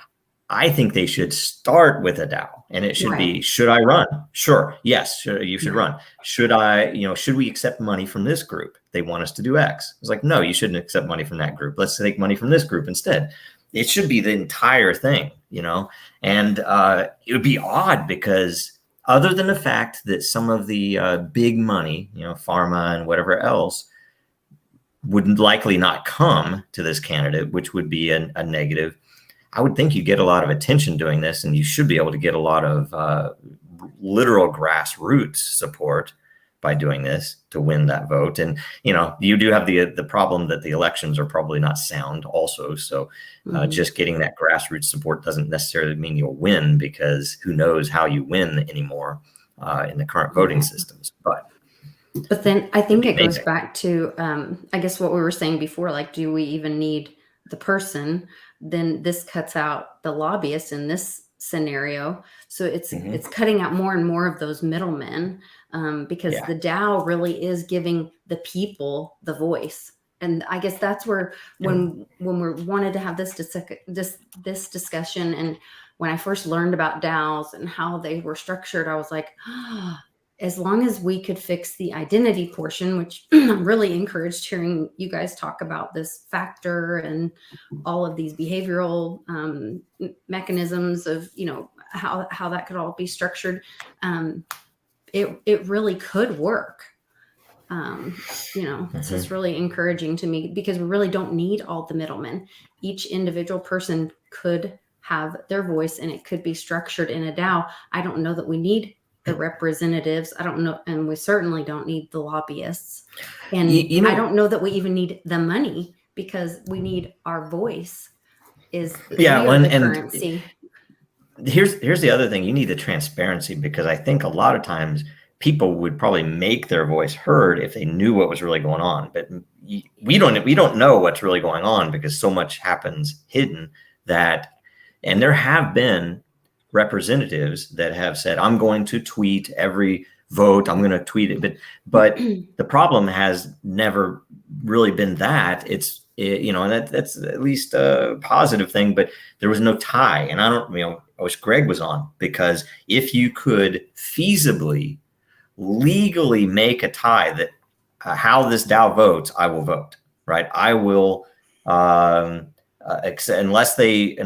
I think they should start with a DAO, and it should be: should I run? Sure, yes, you should run. Should I? Should we accept money from this group? They want us to do X. It's like, no, you shouldn't accept money from that group. Let's take money from this group instead. It should be the entire thing, and it would be odd because, other than the fact that some of the big money, pharma and whatever else, would likely not come to this candidate, which would be a negative, I would think you get a lot of attention doing this, and you should be able to get a lot of literal grassroots support by doing this to win that vote. And, you do have the problem that the elections are probably not sound also. So just getting that grassroots support doesn't necessarily mean you'll win, because who knows how you win anymore in the current voting systems. But then I think it goes back to, I guess what we were saying before, like, do we even need the person? Then this cuts out the lobbyist in this scenario. So it's cutting out more and more of those middlemen, because the DAO really is giving the people the voice. And I guess that's where when we wanted to have this discussion, and when I first learned about DAOs and how they were structured, I was like, as long as we could fix the identity portion, which I'm really encouraged hearing you guys talk about this Factor and all of these behavioral mechanisms of, how that could all be structured. It really could work. It's just really encouraging to me because we really don't need all the middlemen. Each individual person could have their voice and it could be structured in a DAO. I don't know that we need the representatives. I don't know. And we certainly don't need the lobbyists. And I don't know that we even need the money because we need our voice is the currency. Here's the other thing. You need the transparency because I think a lot of times people would probably make their voice heard if they knew what was really going on. But we don't know what's really going on because so much happens hidden and there have been representatives that have said, I'm going to tweet every vote. I'm going to tweet it. But the problem has never really been that. And that's at least a positive thing, but there was no tie. And I wish Greg was on because if you could feasibly legally make a tie that how this DAO votes, I will vote, right? I will, unless they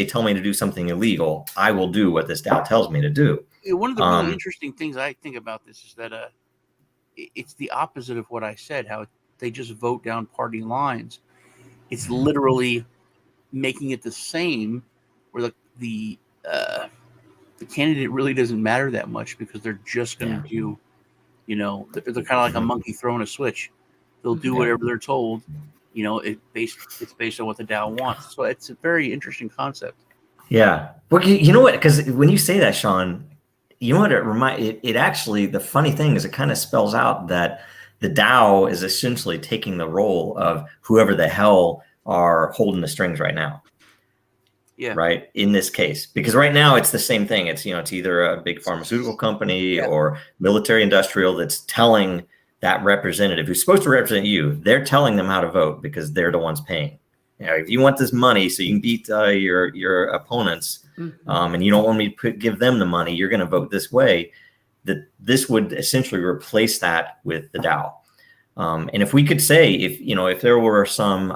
tell me to do something illegal, I will do what this DAO tells me to do. One of the really interesting things I think about this is that it's the opposite of what I said, how they just vote down party lines. It's literally making it the same where the candidate really doesn't matter that much because they're just going to do, they're kind of like a monkey throwing a switch. They'll do whatever they're told. It's based on what the DAO wants. So it's a very interesting concept. Yeah. Well, you know what? Because when you say that, Sean, you know what it actually, the funny thing is it kind of spells out that the DAO is essentially taking the role of whoever the hell are holding the strings right now. Yeah. Right. In this case, because right now it's the same thing. It's, it's either a big pharmaceutical company or military industrial that's telling that representative who's supposed to represent you, they're telling them how to vote because they're the ones paying. If you want this money so you can beat your opponents and you don't want me to give them the money, you're going to vote this way. That this would essentially replace that with the DAO. And if we could say, if there were some,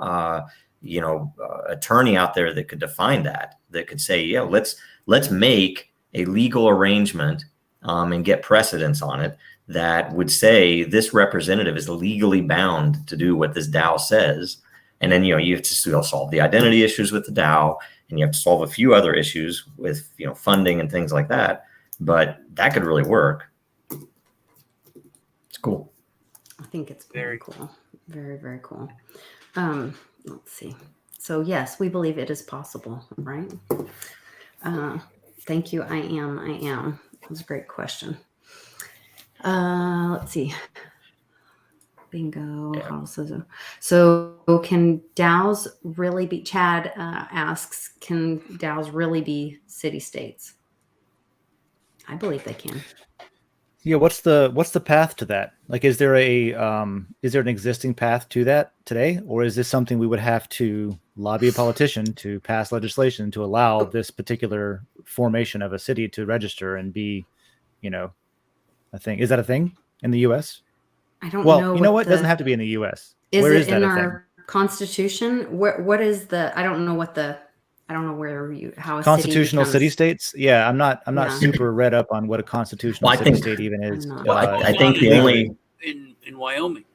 attorney out there that could define that could say, yeah, let's make a legal arrangement and get precedence on it that would say this representative is legally bound to do what this DAO says. And then, you have to solve the identity issues with the DAO and you have to solve a few other issues with, funding and things like that. But that could really work. It's cool. I think it's very cool. Very, very cool. Let's see. So yes, we believe it is possible, right? Thank you. I am. That was a great question. Let's see. Bingo. Yeah. So can DAOs really be, Chad asks, can DAOs really be city states? I believe they can. Yeah, what's the path to that? Like, is there an existing path to that today, or is this something we would have to lobby a politician to pass legislation to allow this particular formation of a city to register and be, a thing? Is that a thing in the U.S.? I don't know. Well, you know what? It doesn't have to be in the U.S. Where is that in our Constitution? What is the? I don't know how a constitutional city states. Yeah, I'm not super read up on what a constitutional city state even is. I think the only in Wyoming.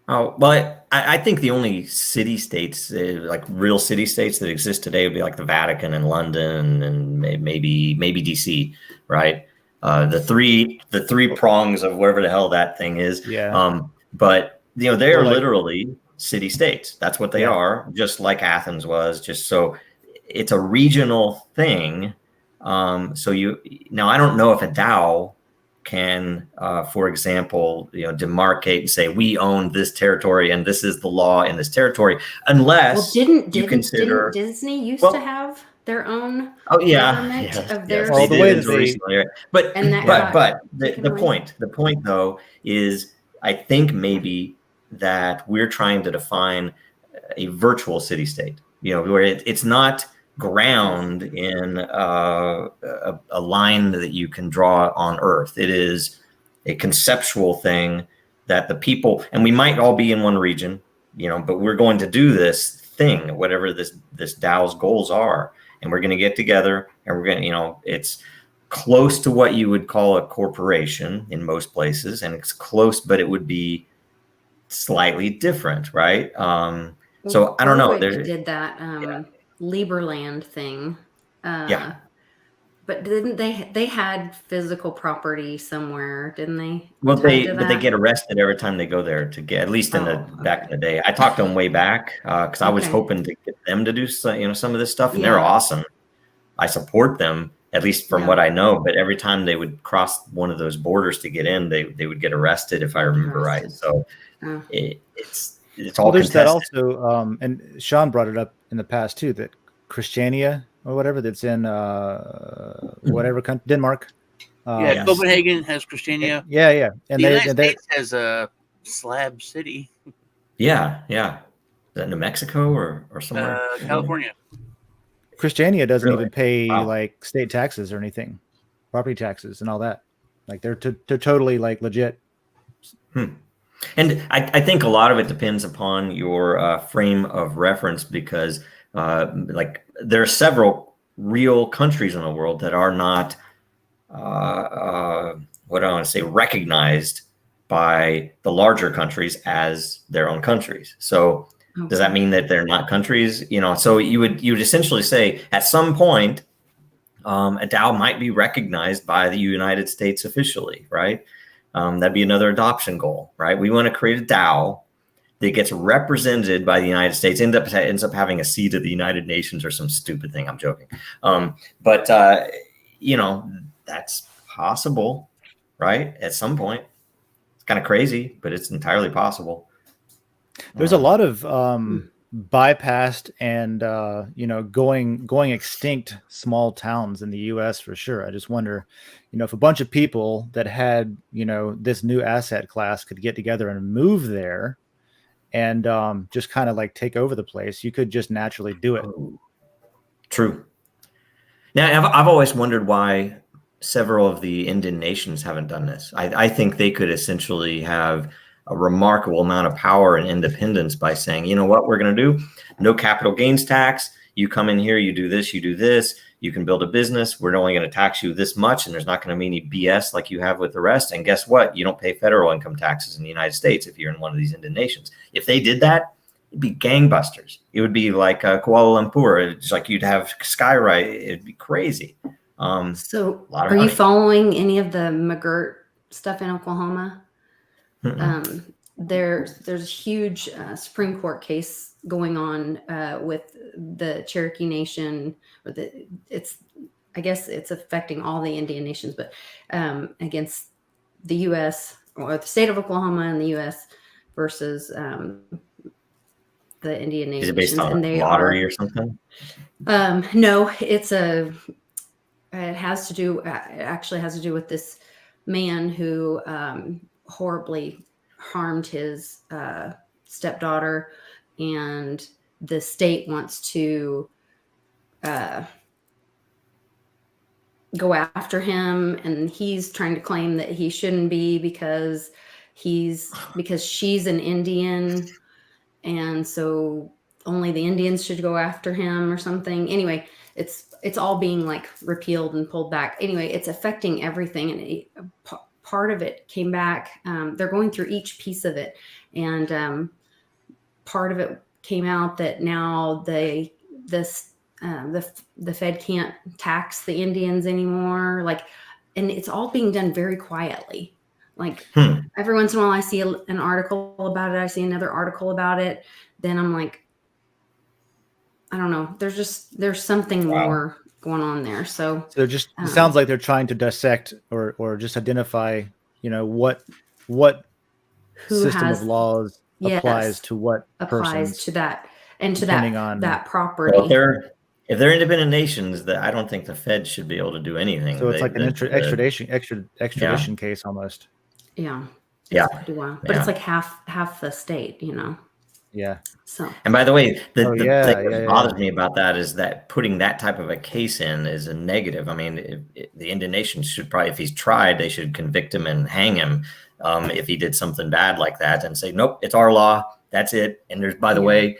Oh, well, I think the only city states, like real city states that exist today would be like the Vatican and London and maybe DC, right? The three prongs of wherever the hell that thing is. Yeah. But they're literally city states. That's what they are, just like Athens was. Just so it's a regional thing. So now I don't know if a DAO can, for example, demarcate and say we own this territory and this is the law in this territory, unless didn't Disney used to have their own government of their all the way that recently, but the point though is I think maybe that we're trying to define a virtual city state, where it's not ground in a line that you can draw on Earth. It is a conceptual thing that the people, and we might all be in one region, but we're going to do this thing, whatever this DAO's goals are, and we're going to get together and we're going to, close to what you would call a corporation in most places, and it's close, but it would be slightly different, right? So I don't know. Berwick did that Lieberland thing. Yeah. But didn't they had physical property somewhere, didn't they? Well, tied they to but they that? get arrested every time they go there to get, at least in the back in the day. I talked to them way back because I was Okay. hoping to get them to do some of this stuff, and Yeah. they're awesome. I support them, at least from Yeah. what I know. But every time they would cross one of those borders to get in, they would get arrested, if I remember right. Arrested. So Oh. it's all Well, there's that contested. also, and Sean brought it up in the past too, that Christiania or whatever that's in whatever country, Denmark. Yeah, Copenhagen has Christiania. Yeah, and the United States has a Slab City. Yeah. Is that New Mexico or somewhere? California. Christiania doesn't Really? even pay Wow. like state taxes or anything, property taxes and all that. Like they're totally like legit. And I think a lot of it depends upon your frame of reference, because like there are several real countries in the world that are not what do I want to say, recognized by the larger countries as their own countries. So does that mean that they're not countries? So you would essentially say at some point a DAO might be recognized by the United States officially, right? That'd be another adoption goal, right? We want to create a DAO that gets represented by the United States, ends up having a seat at the United Nations or some stupid thing. I'm joking. But that's possible, right? At some point. It's kind of crazy, but it's entirely possible. There's a lot of bypassed and going extinct small towns in the U.S. for sure. I just wonder, if a bunch of people that had this new asset class could get together and move there, and just kind of like take over the place, you could just naturally do it. True. Now, I've always wondered why several of the Indian nations haven't done this. I think they could essentially have a remarkable amount of power and independence by saying, you know what, we're going to do? No capital gains tax. You come in here, you do this, you can build a business. We're only going to tax you this much, and there's not going to be any BS like you have with the rest. And guess what? You don't pay federal income taxes in the United States if you're in one of these Indian nations. If they did that, it'd be gangbusters. It would be like Kuala Lumpur. It's like you'd have Skyride. It'd be crazy. So a lot of are money. you following any of the McGirt stuff in Oklahoma? There's a huge Supreme Court case going on with the Cherokee Nation, or I guess it's affecting all the Indian nations, but against the U.S. or the state of Oklahoma and the U.S. versus the Indian nations. Is it based on and they lottery or something? No, it actually has to do with this man who horribly harmed his stepdaughter, and the state wants to go after him, and he's trying to claim that he shouldn't be because she's an Indian, and so only the Indians should go after him or something. Anyway, it's all being like repealed and pulled back. Anyway, it's affecting everything, and part of it came back. They're going through each piece of it, and part of it came out that now the Fed can't tax the Indians anymore. And it's all being done very quietly. Every once in a while, I see an article about it. I see another article about it. Then I'm like, I don't know. There's something more going on there. So just it sounds like they're trying to dissect or just identify, what system of laws applies to what persons, to that and to depending that on that property. Well, if they're independent nations, I don't think the Fed should be able to do anything. So it's like an extradition case almost. Yeah. Yeah. Pretty wild. But it's like half the state, Yeah. So. And by the way, the thing that bothers me about that is that putting that type of a case in is a negative. I mean, the Indian nations should probably, if he's tried, they should convict him and hang him if he did something bad like that, and say, nope, it's our law. That's it. And there's, by the way,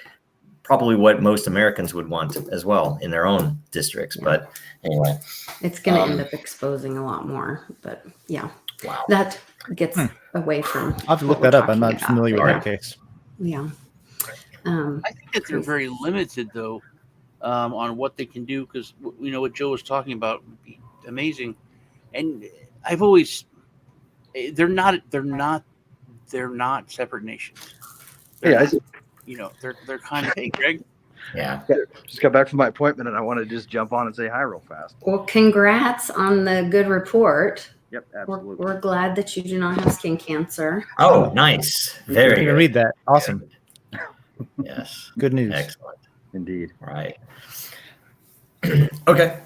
probably what most Americans would want as well in their own districts. Yeah. But anyway, it's going to end up exposing a lot more. But yeah, wow. that gets away from. I'll have to what look we're that up. I'm talking not about. familiar with All that right. case. Yeah. I think that they're very limited, though, on what they can do, because what Joe was talking about would be amazing. And I've always they're not separate nations. They're not, they're kind of, hey, Greg. Yeah. Just got back from my appointment, and I want to just jump on and say hi real fast. Well, congrats on the good report. Yep, absolutely. We're glad that you do not have skin cancer. Oh, nice. Very Didn't good. read that. Awesome. Yes. Good news. Excellent. Indeed. Right. Okay.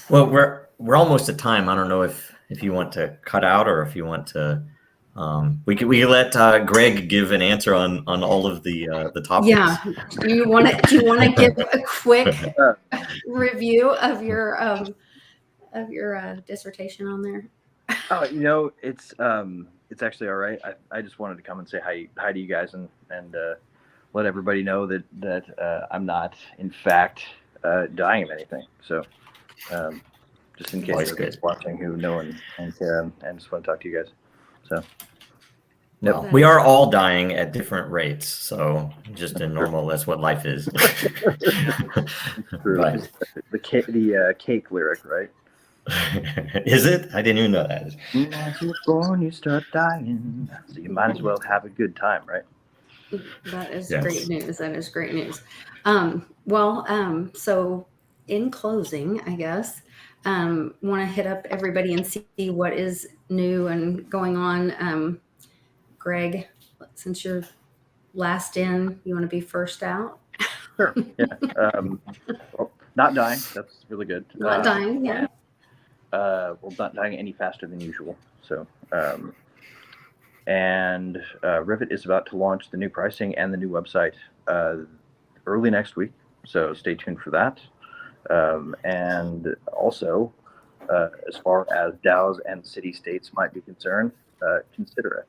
Well, we're almost at time. I don't know if you want to cut out or if you want to. We can let Greg give an answer on all of the topics. Yeah. Do you want to give a quick review of your dissertation on there? Oh, it's actually all right. I just wanted to come and say hi to you guys and let everybody know that I'm not, in fact, dying of anything. So, just in case everybody's watching who know and care, and just want to talk to you guys. So, no, we are all dying at different rates. So, just in normal, that's what life is. Right. The cake lyric, right? Is it? I didn't even know that. Once you're born, you start dying, so you might as well have a good time, right? That is Yes. great news. That is great news. So in closing, I guess, want to hit up everybody and see what is new and going on. Greg, since you're last in, you want to be first out? Sure. Yeah. Well, not dying. That's really good. Not dying, yeah. Well, not dying any faster than usual. So, and Rivet is about to launch the new pricing and the new website early next week. So stay tuned for that. And also, as far as DAOs and city states might be concerned, consider it,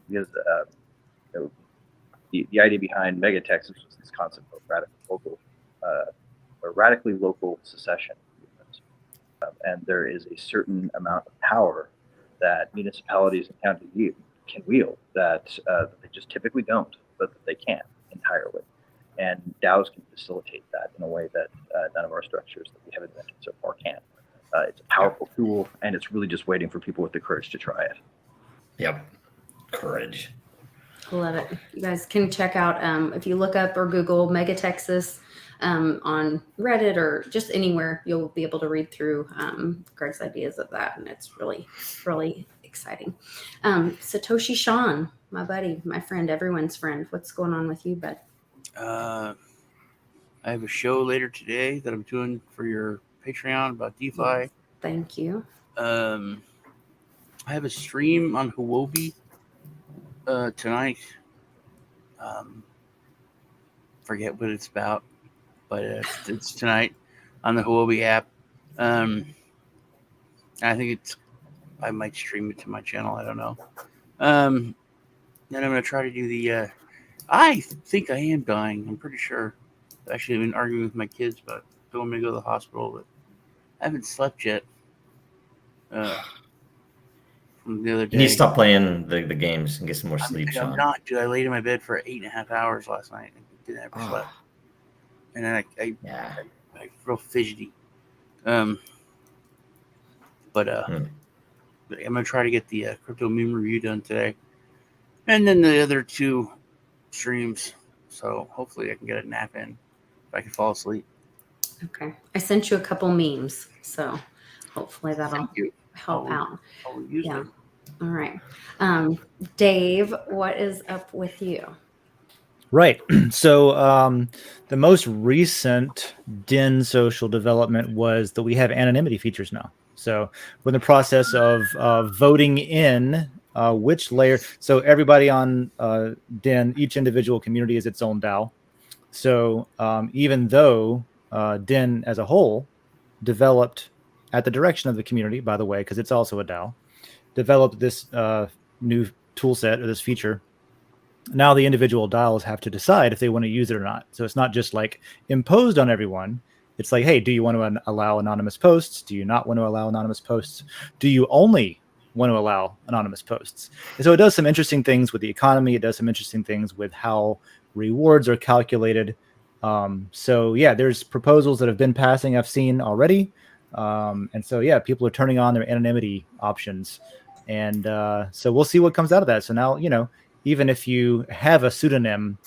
because the idea behind Mega Texas was this concept of radically local secession. And there is a certain amount of power that municipalities and counties can wield that they just typically don't, but that they can entirely. And DAOs can facilitate that in a way that none of our structures that we have invented so far can. It's a powerful tool, and it's really just waiting for people with the courage to try it. Yep. Courage. Love it. You guys can check out, if you look up or Google Mega Texas on Reddit or just anywhere, you'll be able to read through Greg's ideas of that. And it's really, really exciting. Satoshi Sean, my buddy, my friend, everyone's friend. What's going on with you, bud? I have a show later today that I'm doing for your Patreon about DeFi. Thank you. I have a stream on Huobi tonight. Forget what it's about, but it's tonight on the Huobi app. I think I might stream it to my channel. I don't know. Then I'm going to try to do the I think I am dying. I'm pretty sure. Actually, I've been arguing with my kids about don't want me to go to the hospital, but I haven't slept yet. From the other day. You need to stop playing the games and get some more sleep, Sean. I'm not, dude. I laid in my bed for 8.5 hours last night and didn't ever sleep. And then I real fidgety. But I'm gonna try to get the crypto meme review done today, and then the other 2 streams. So hopefully I can get a nap in if I can fall asleep. Okay. I sent you a couple memes, so hopefully that'll help out. I'll use them. All right. Dave, what is up with you? Right. So the most recent DIN social development was that we have anonymity features now. So we're in the process of voting in which layer. So everybody on DIN, each individual community is its own DAO. So even though DIN as a whole developed at the direction of the community, by the way, because it's also a DAO, developed this new tool set or this feature now the individual DAOs have to decide if they want to use it or not. So it's not just like imposed on everyone. It's like, hey, do you want to allow anonymous posts? Do you not want to allow anonymous posts? Do you only want to allow anonymous posts? And so it does some interesting things with the economy. It does some interesting things with how rewards are calculated. So yeah, there's proposals that have been passing I've seen already. And so, yeah, people are turning on their anonymity options. And so we'll see what comes out of that. So now, you know, even if you have a pseudonym,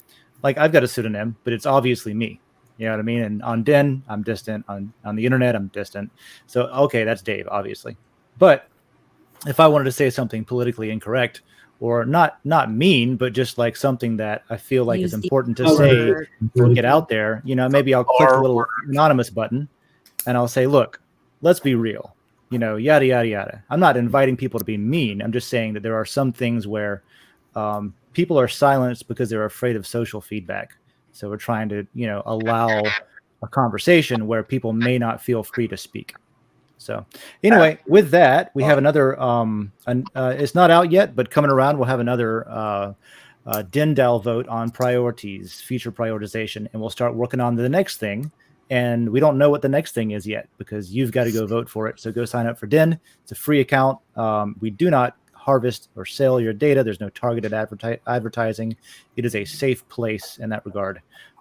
like I've got a pseudonym, but it's obviously me. You know what I mean? And on Den, I'm distant. On the internet, I'm distant. So, okay, that's Dave, obviously. But if I wanted to say something politically incorrect, or not mean, but just like something that I feel like is important to say or get out there, you know, maybe I'll click the little anonymous button and I'll say, look, let's be real, you know, yada, yada, yada. I'm not inviting people to be mean. I'm just saying that there are some things where people are silenced because they're afraid of social feedback. So we're trying to, you know, allow a conversation where people may not feel free to speak. So anyway, with that, we have another, it's not out yet, but coming around, we'll have another DAO vote on priorities, feature prioritization, and we'll start working on the next thing. And we don't know what the next thing is yet because you've got to go vote for it. So go sign up for DIN. It's a free account. We do not harvest or sell your data. There's no targeted advertising. It is a safe place in that regard.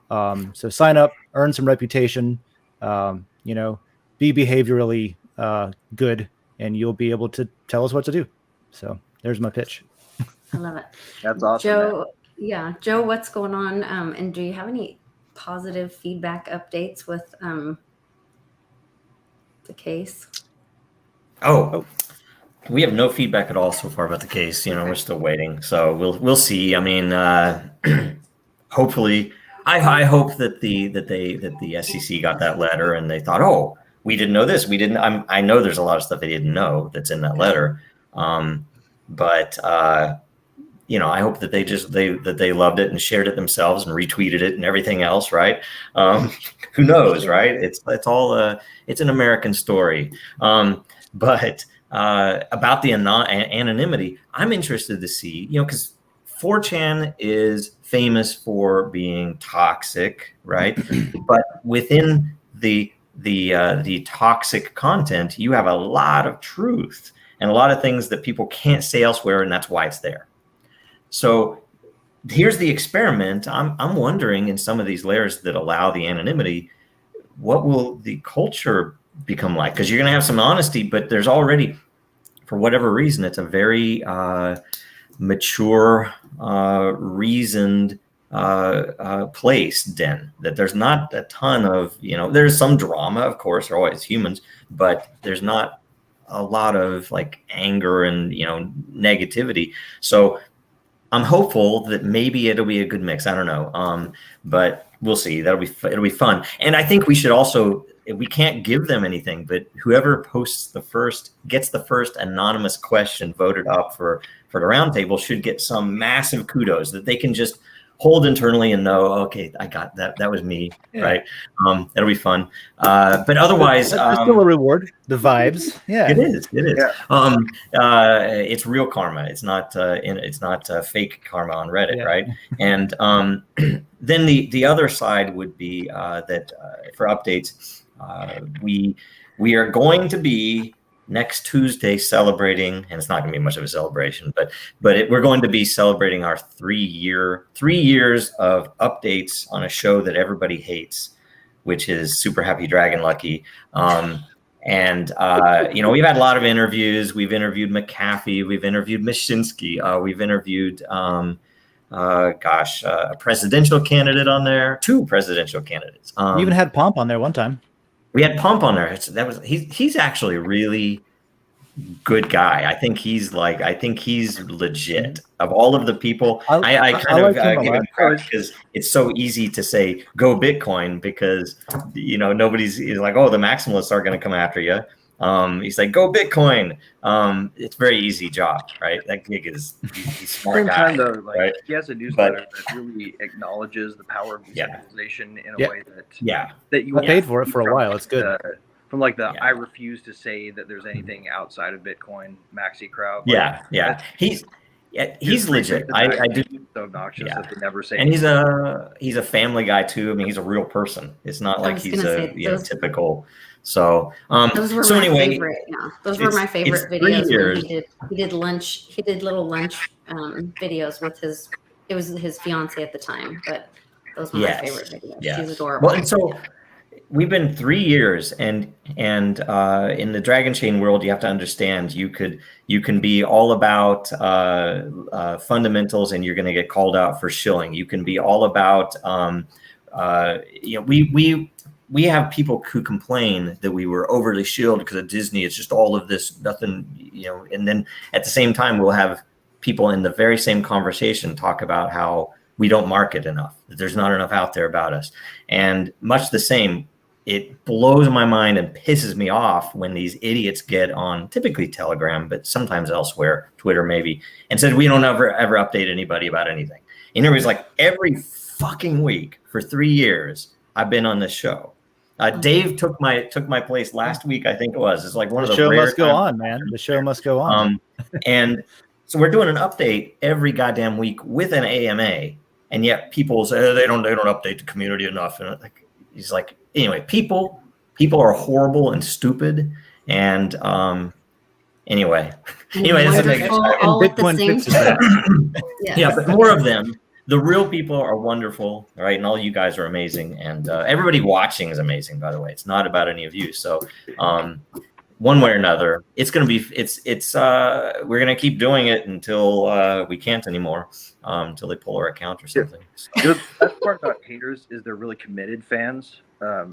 So sign up, earn some reputation, you know, be behaviorally good, and you'll be able to tell us what to do. So there's my pitch. I love it. That's awesome. Joe, yeah. Joe, what's going on? And do you have any positive feedback updates with the case? Oh, we have no feedback at all so far about the case. You know, we're still waiting. So we'll see. I mean, hopefully, I hope that the SEC got that letter and they thought, oh, we didn't know this. We didn't. I know there's a lot of stuff they didn't know that's in that letter. But you know, I hope that they loved it and shared it themselves and retweeted it and everything else, right? Who knows, right? It's all it's an American story. But about the anonymity, I'm interested to see, you know, because 4chan is famous for being toxic, right? But within the toxic content, you have a lot of truth and a lot of things that people can't say elsewhere, and that's why it's there. So here's the experiment. I'm wondering, in some of these layers that allow the anonymity, what will the culture become like? Because you're going to have some honesty, but there's already, for whatever reason, it's a very mature, reasoned place, Den, that there's not a ton of, you know, there's some drama, of course, they're always humans, but there's not a lot of like anger and, you know, negativity. So I'm hopeful that maybe it'll be a good mix. I don't know. But we'll see. It'll be fun. And I think we should also, we can't give them anything, but whoever posts gets the first anonymous question voted up for the roundtable should get some massive kudos that they can just hold internally and know, okay, I got that. That was me, yeah. Right? It'll be fun. But otherwise, it's still a reward. The vibes, yeah, it is. Yeah. It's real karma. It's not fake karma on Reddit, yeah. Right? And then the other side would be that for updates, we are going to be next Tuesday celebrating, and it's not going to be much of a celebration, but we're going to be celebrating our 3 years of updates on a show that everybody hates, which is Super Happy Dragon Lucky. And you know, we've had a lot of interviews. We've interviewed McAfee. We've interviewed Mishinsky. We've interviewed, a presidential candidate on there. 2 presidential candidates. You even had Pomp on there one time. We had Pump on there. He's actually a really good guy. I think he's legit. Of all of the people, I kind of give him credit because it's so easy to say go Bitcoin because, you know, nobody's like, oh, the maximalists aren't going to come after you. He's like, go Bitcoin. It's a very easy job, right? That gig is he's smart guy. Same time, though, like, right? He has a newsletter that really acknowledges the power of decentralization in a way that you paid for it for a while. It's good. From like the I refuse to say that there's anything outside of Bitcoin maxi crowd. Like, yeah. Yeah, he's legit. I do. So obnoxious Yeah. that they never say. And he's a family guy too. I mean, he's a real person. It's not like he's a typical. So those were so my anyway, favorite. Yeah, those were my favorite it's 3 videos. years. When he did lunch. He did little lunch videos with his. It was his fiance at the time, but those were my favorite videos. Yeah. She's adorable. Well, and so we've been 3 years, and in the Dragon Chain world, you have to understand you can be all about fundamentals, and you're going to get called out for shilling. You can be all about we have people who complain that we were overly shilled because of Disney. It's just all of this, nothing, and then at the same time, we'll have people in the very same conversation talk about how we don't market enough, that there's not enough out there about us. And much the same, it blows my mind and pisses me off when these idiots get on typically Telegram, but sometimes elsewhere, Twitter maybe, and said, we don't ever update anybody about anything. And everybody's like, every fucking week for 3 years, I've been on this show. Dave took my place last week, I think it was. It's like one of the show rare must go on, man. The show must go on. And so we're doing an update every goddamn week with an AMA, and yet people say they don't update the community enough. And he's like, anyway, people are horrible and stupid. And anyway, all at the same time. Yeah, but more of them. The real people are wonderful, right? And all you guys are amazing, and everybody watching is amazing. By the way, it's not about any of you. So, one way or another, it's going to be. We're going to keep doing it until we can't anymore, until they pull our account or something. The best part about haters is they're really committed fans. They're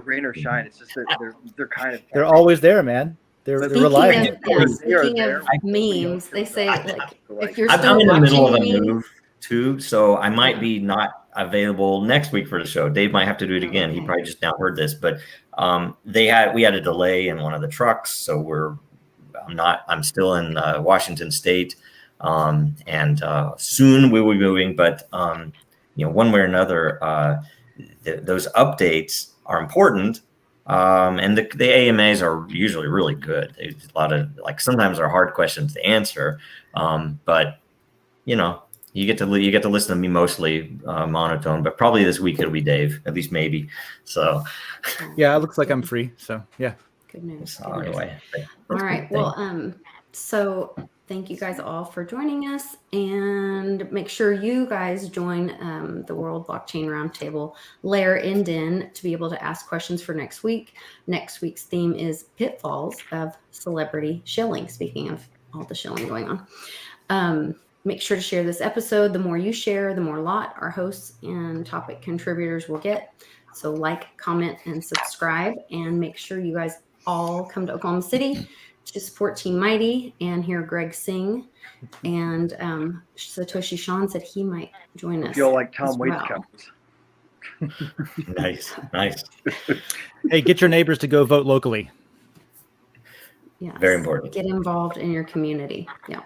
rain or shine. It's just that they're kind of. They're always there, man. They're reliable. Speaking of memes, they say like if you're I'm still in the middle of a watching move too, so I might be not available next week for the show. Dave might have to do it again. He probably just now heard this, but we had a delay in one of the trucks, so I'm still in Washington State, and soon we will be moving. But one way or another, those updates are important. And the AMAs are usually really good. There's a lot of sometimes they're hard questions to answer, but you get to listen to me mostly monotone. But probably this week it'll be Dave, at least maybe. So yeah, it looks like I'm free. So yeah, good news. So, anyway, all right. Well, so thank you guys all for joining us, and make sure you guys join the World Blockchain Roundtable Lair in Den to be able to ask questions for next week. Next week's theme is pitfalls of celebrity shilling. Speaking of all the shilling going on, make sure to share this episode. The more you share, the more lot our hosts and topic contributors will get. So like, comment, and subscribe, and make sure you guys all come to Oklahoma City to support Team Mighty and hear Greg sing. And Satoshi Sean said he might join us. Feel like Tom Waits comes. Nice. Hey, get your neighbors to go vote locally. Yes. Very important. Get involved in your community. Yeah.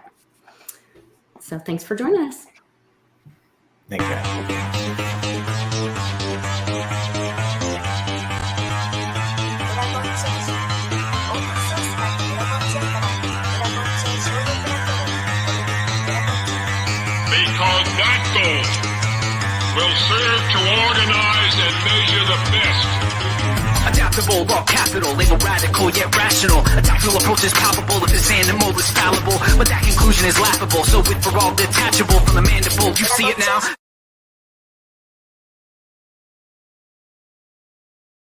So thanks for joining us. Thank you. Because that goal will serve to organize and measure the best. Adaptable, raw capital, label radical yet rational. A tactical approach is palpable if this animal is fallible, but that conclusion is laughable. So with for all detachable from the mandible, you see it now.